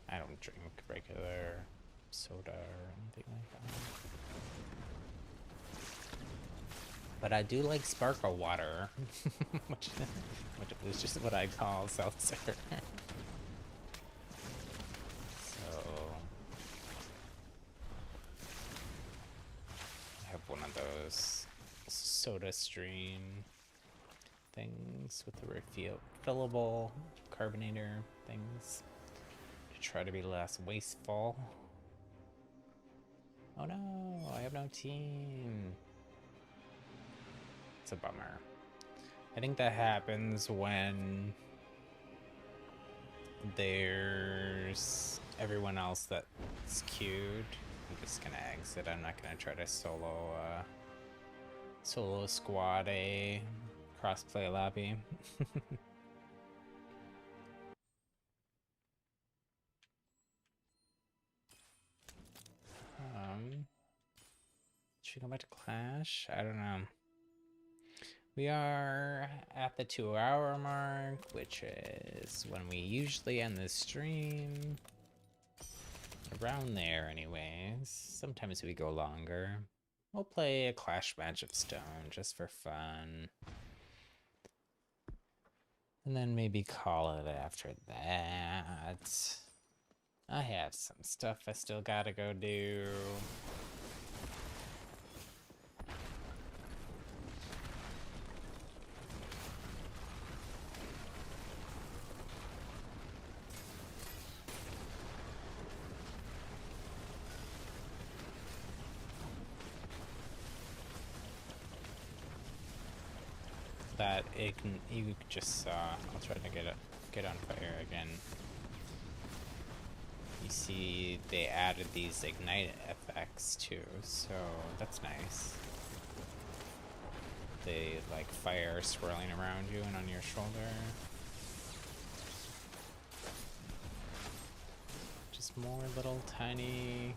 S1: I don't drink regular soda or anything like that. But I do like sparkle water, which is just what I call seltzer. So I have one of those soda stream things with the refillable carbonator things to try to be less wasteful. Oh no, I have no team. It's a bummer. I think that happens when there's everyone else that's queued. I'm just gonna exit. I'm not gonna try to solo squad a crossplay lobby. Should we go back to Clash? I don't know. We are at the 2-hour mark, which is when we usually end the stream. Around there anyways. Sometimes we go longer. We'll play a Clash match of Stone just for fun. And then maybe call it after that. I have some stuff I still gotta go do. That you just saw. I'll try to get on fire again. You see, they added these ignite effects too, so that's nice. They like fire swirling around you and on your shoulder. Just more little tiny,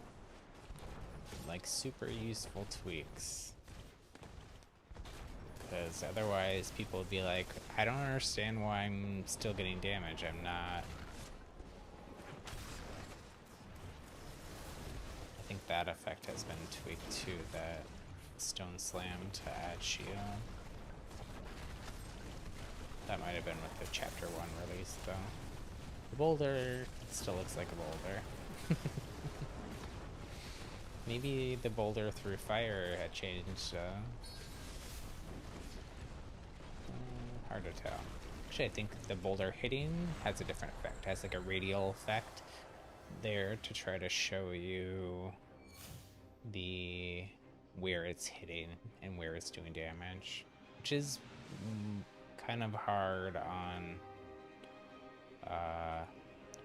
S1: like super useful tweaks. Because otherwise people would be like, I don't understand why I'm still getting damage. I'm not. I think that effect has been tweaked too, that Stone Slam to add shield. That might have been with the Chapter 1 release though. The boulder still looks like a boulder. Maybe the boulder through fire had changed. Hard to tell. Actually, I think the boulder hitting has a different effect. It has like a radial effect there to try to show you where it's hitting and where it's doing damage, which is kind of hard on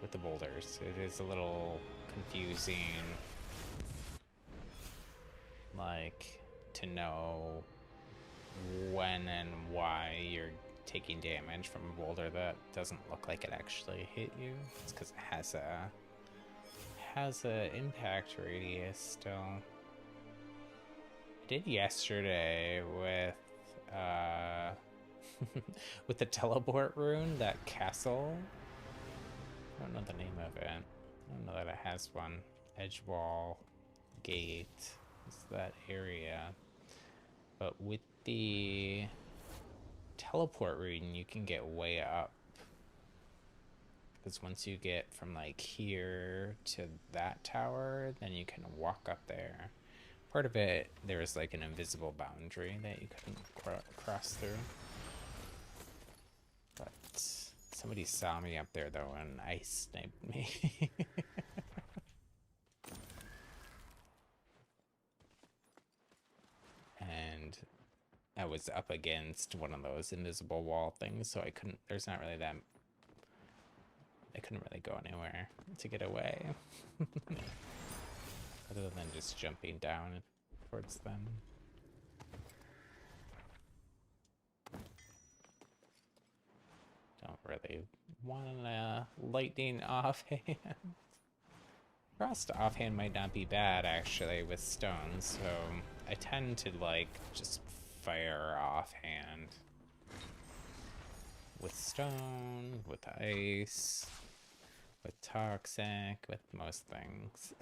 S1: with the boulders. It is a little confusing, like, to know when and why you're taking damage from a boulder that doesn't look like it actually hit you. It's because it has a impact radius still. I did yesterday with with the teleport rune, that castle. I don't know the name of it. I don't know that it has one. Edge wall gate is that area. But with the teleport rune, you can get way up. Because once you get from like here to that tower, then you can walk up there. Part of it, there's like an invisible boundary that you couldn't cross through. But somebody saw me up there though and ice sniped me. And I was up against one of those invisible wall things, so I couldn't really go anywhere to get away. Other than just jumping down towards them. Don't really want a lightning offhand. Frost offhand might not be bad, actually, with stones, so I tend to, like, just fire offhand. With stone, with ice, with toxic, with most things.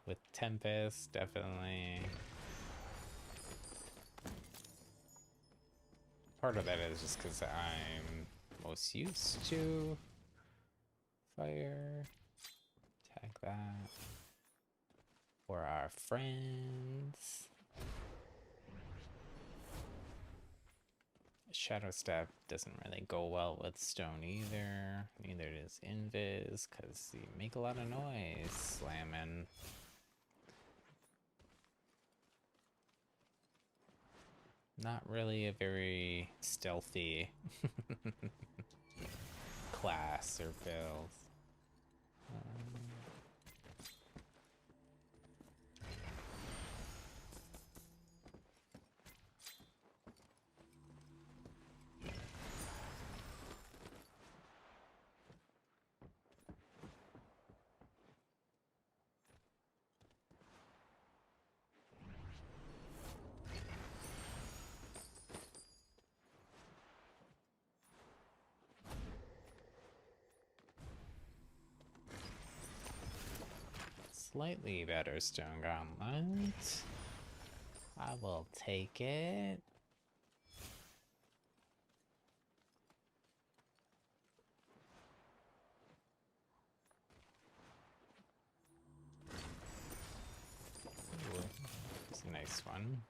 S1: With Tempest, definitely. Part of that is just because I'm most used to fire. Tag that. For our friends. Shadow Step doesn't really go well with stone either. Neither does Invis, because you make a lot of noise slamming. Not really a very stealthy class or build. Slightly better stone gauntlet. I will take it. Ooh, it's a nice one.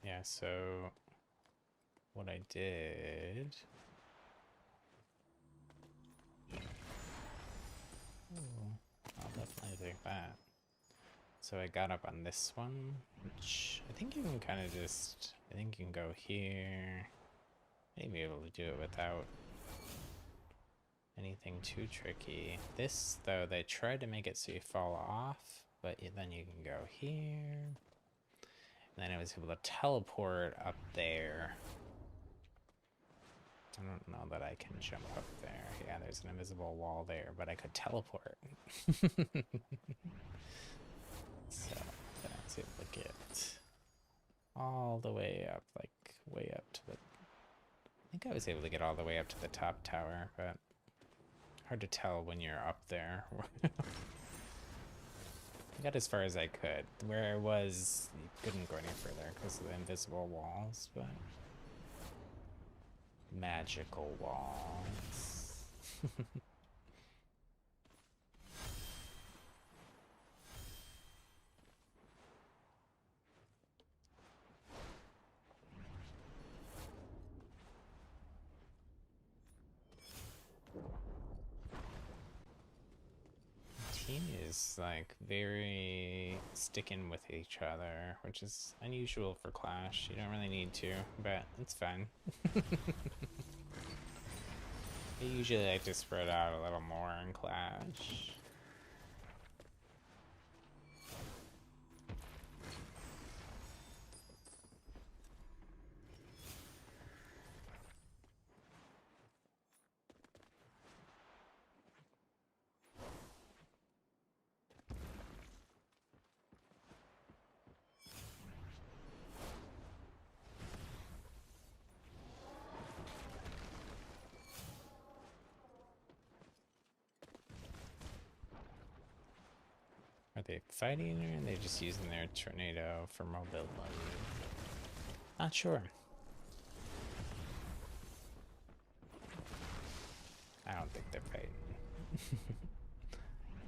S1: Yeah, so what I did... Ooh, I'll definitely take that. So I got up on this one, which I think you can kind of just... I think you can go here. Maybe able to do it without anything too tricky. This, though, they tried to make it so you fall off, but then you can go here. And then I was able to teleport up there. I don't know that I can jump up there. Yeah, there's an invisible wall there, but I could teleport. So, then I was able to get all the way up, like, way up to the... I think I was able to get all the way up to the top tower, but hard to tell when you're up there. I got as far as I could. Where I was, you couldn't go any further because of the invisible walls, but... Magical walls. Team is like very sticking with each other, which is unusual for Clash. You don't really need to, but it's fun. I usually like to spread out a little more in Clash. Are they fighting or are they just using their tornado for mobility? Not sure. I don't think they're fighting.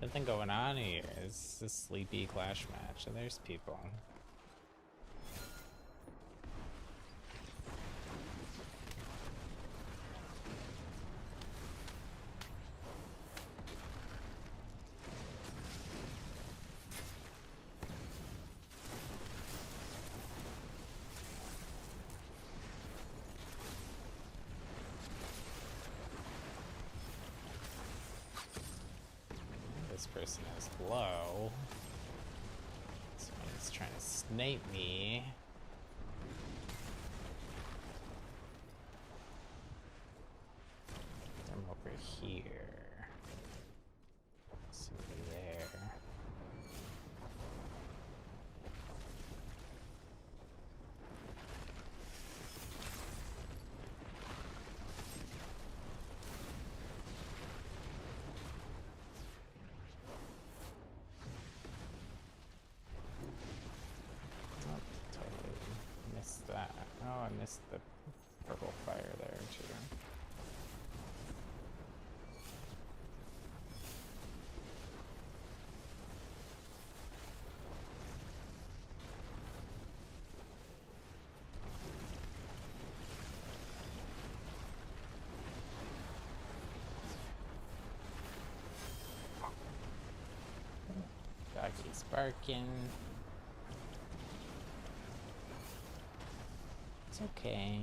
S1: Nothing going on here. It's a sleepy Clash match, and there's people. person is low. Someone's trying to snipe me. I'm over here. It's over there. That. Oh, I missed the purple fire there too. Doggy's barking. It's okay.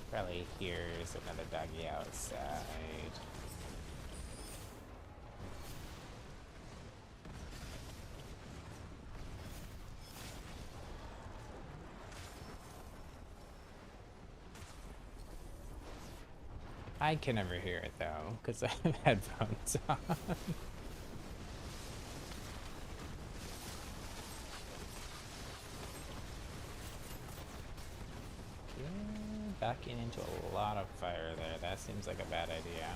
S1: Probably hears another doggy outside. I can never hear it though, because I have headphones on. Backing into a lot of fire there. That seems like a bad idea.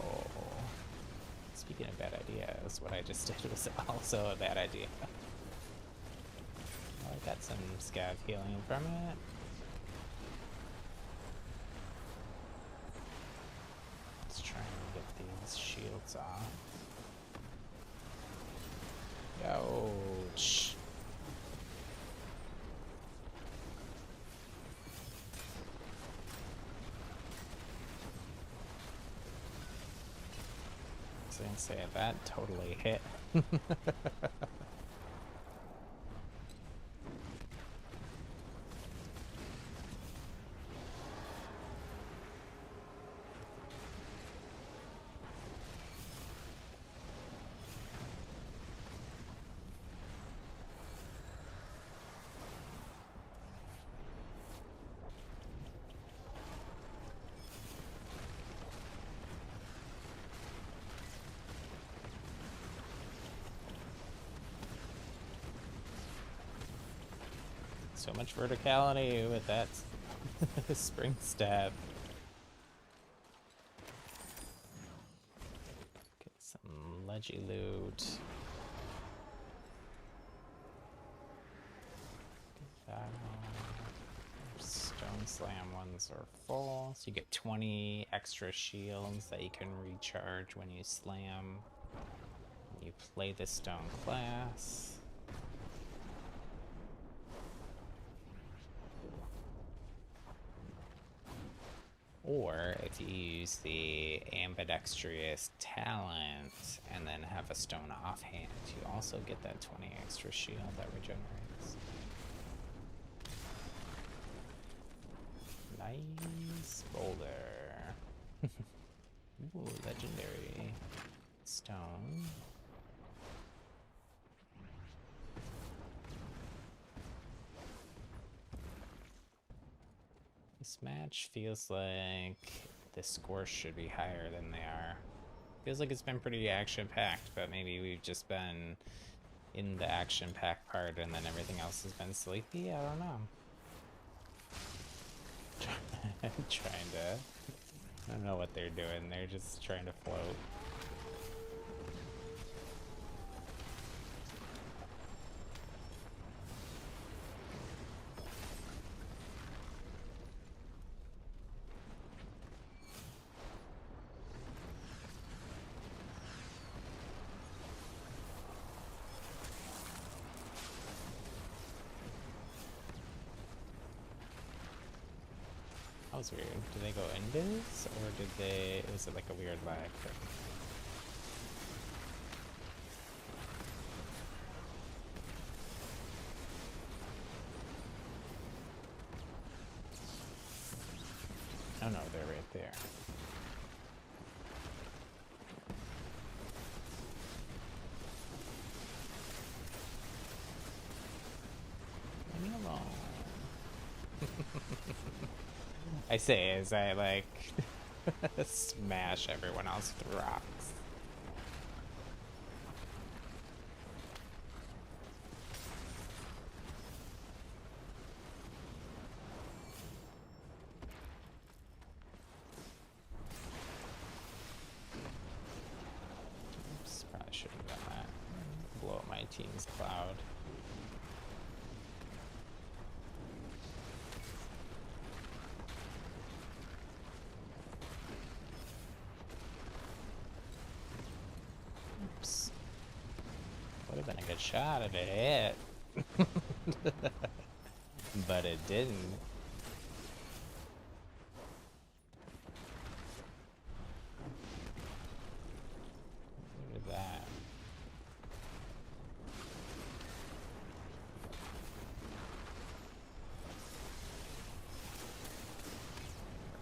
S1: Oh. Speaking of bad ideas, what I just did was also a bad idea. Oh, I got some scav healing from it. Let's try and get these shields off. Ouch. I was gonna say that totally hit. So much verticality with that spring stab. Get some ledgy loot. Stone slam ones are full, so you get 20 extra shields that you can recharge when you slam. You play the stone class. Or if you use the ambidextrous talent and then have a stone offhand, you also get that 20 extra shield that regenerates. Nice boulder. Ooh, legendary stone. This match feels like the scores should be higher than they are. Feels like it's been pretty action-packed, but maybe we've just been in the action-packed part and then everything else has been sleepy? I don't know. Trying to... I don't know what they're doing. They're just trying to float. That was weird. Did they go invis, or did they... was it like a weird lag thing? Oh no, they're right there. Leave me alone. I say as I like smash everyone else with rocks. Oops, probably should have done that. Blow up my team's cloud. Oops. Would have been a good shot if it hit. But it didn't. Look at that.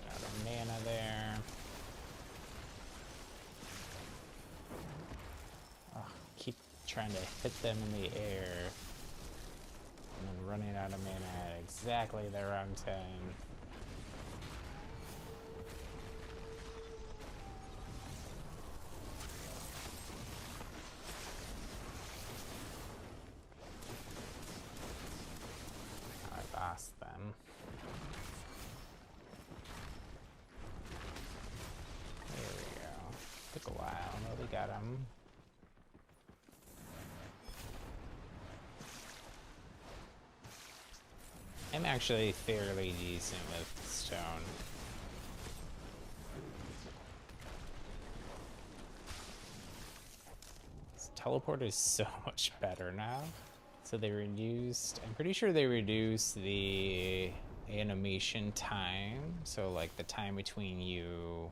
S1: Got a mana there. Oh, keep trying to hit them in the air. And then running out of mana at exactly the wrong time. I lost them. There we go. Took a while, but we got them. I'm actually fairly decent with stone. This teleport is so much better now. So they reduced, I'm pretty sure they reduced the animation time. So like the time between you,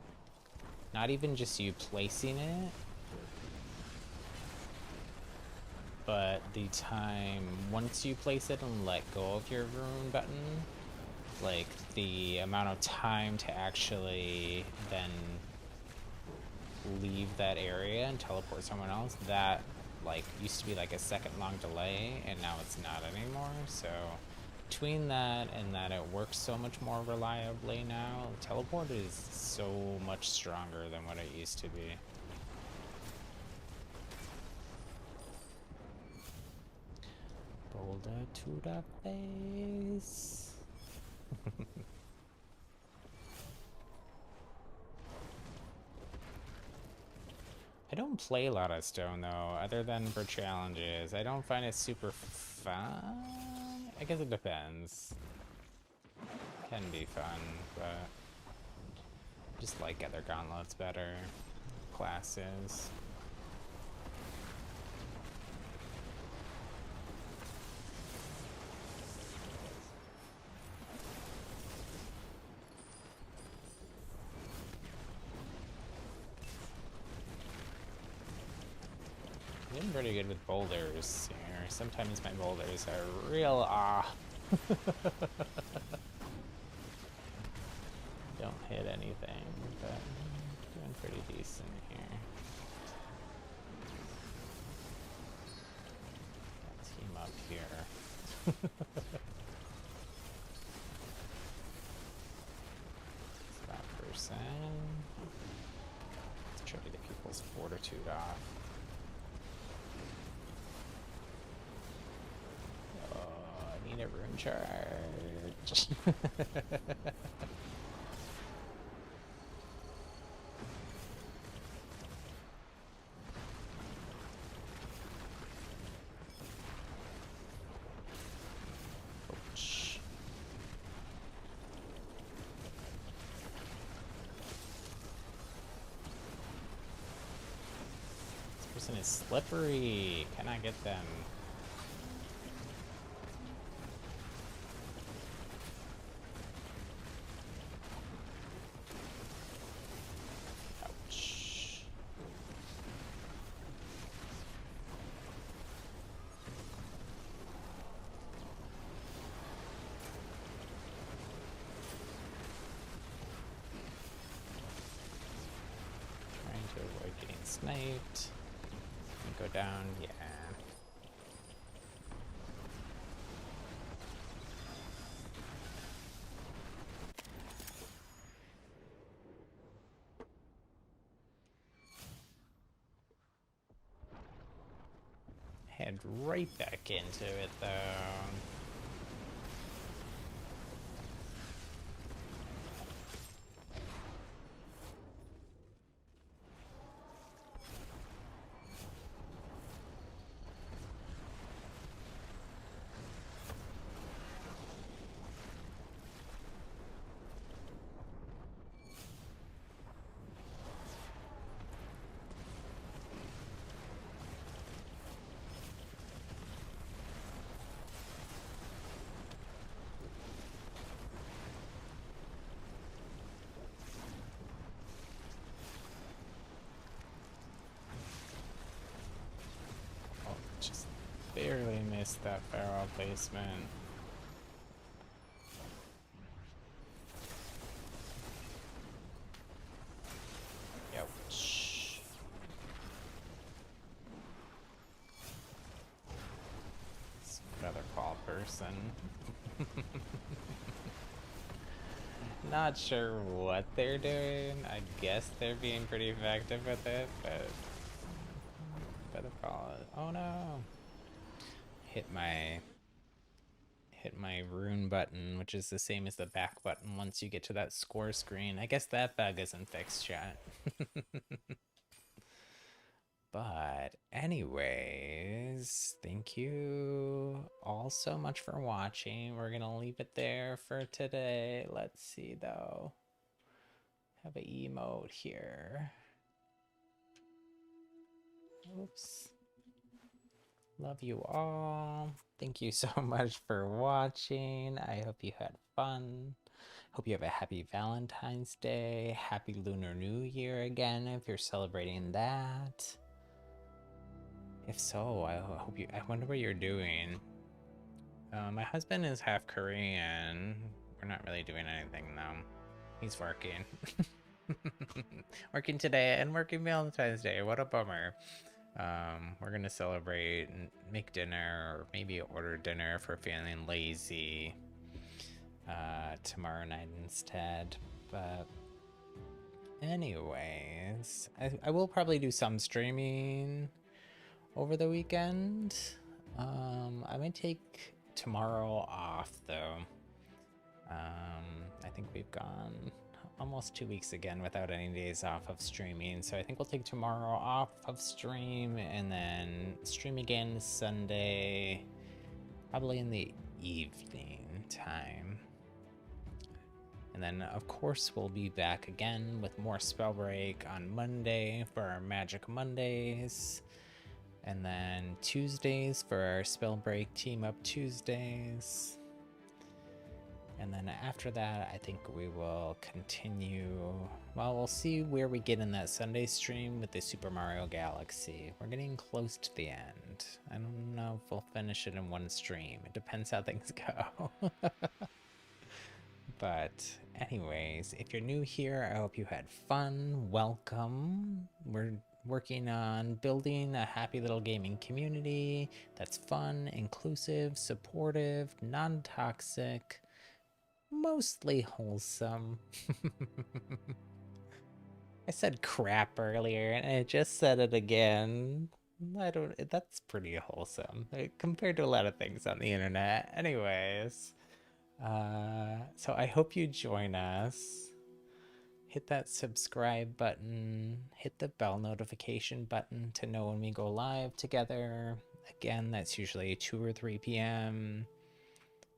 S1: not even just you placing it, but the time once you place it and let go of your rune button, like the amount of time to actually then leave that area and teleport someone else, that like used to be like a second long delay and now it's not anymore. So between that and that it works so much more reliably now, teleport is so much stronger than what it used to be. Boulder to the face. I don't play a lot of stone though, other than for challenges. I don't find it super fun. I guess it depends. Can be fun, but I just like other gauntlets better. Classes. I'm getting pretty good with boulders here. Sometimes my boulders are real don't hit anything, but I'm doing pretty decent here. Team up here. 5%. Let's try to get people's fortitude off. I need a rune charge. Ouch. This person is slippery. Can I get them? last night. Go down, yeah. Head right back into it though. Just barely missed that barrel placement. Ouch. It's another call person. Not sure what they're doing. I guess they're being pretty effective with it, but the problem is, oh no. Hit my rune button, which is the same as the back button once you get to that score screen. I guess that bug isn't fixed yet. But anyways, thank you all so much for watching. We're gonna leave it there for today. Let's see though. Have an emote here. Oops. Love you all. Thank you so much for watching. I hope you had fun. Hope you have a happy Valentine's Day. Happy Lunar New Year again if you're celebrating that. If so, I wonder what you're doing. My husband is half Korean. We're not really doing anything though. He's working. Working today and working Valentine's Day. What a bummer. We're gonna celebrate and make dinner, or maybe order dinner if we're feeling lazy tomorrow night instead. But anyways, I will probably do some streaming over the weekend. I might take tomorrow off though. I think we've gone almost 2 weeks again without any days off of streaming, so I think we'll take tomorrow off of stream and then stream again Sunday, probably in the evening time. And then of course we'll be back again with more Spellbreak on Monday for our Magic Mondays, and then Tuesdays for our Spellbreak Team Up Tuesdays. And then after that, I think we will continue. Well, we'll see where we get in that Sunday stream with the Super Mario Galaxy. We're getting close to the end. I don't know if we'll finish it in one stream. It depends how things go. But anyways, if you're new here, I hope you had fun. Welcome. We're working on building a happy little gaming community that's fun, inclusive, supportive, non-toxic, mostly wholesome. I said crap earlier and I just said it again. That's pretty wholesome compared to a lot of things on the internet. Anyways, so I hope you join us. Hit that subscribe button, hit the bell notification button to know when we go live together. Again, that's usually 2 or 3 p.m.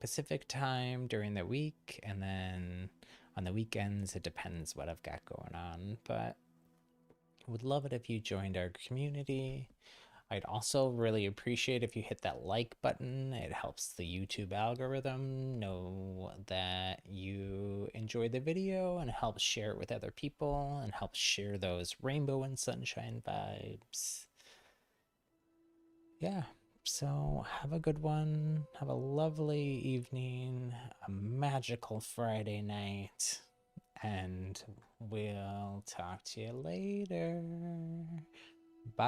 S1: Pacific time during the week, and then on the weekends it depends what I've got going on. But I would love it if you joined our community. I'd also really appreciate if you hit that like button. It helps the YouTube algorithm know that you enjoyed the video and helps share it with other people and helps share those rainbow and sunshine vibes. Yeah. So have a good one. Have a lovely evening, a magical Friday night. and we'll talk to you later. Bye.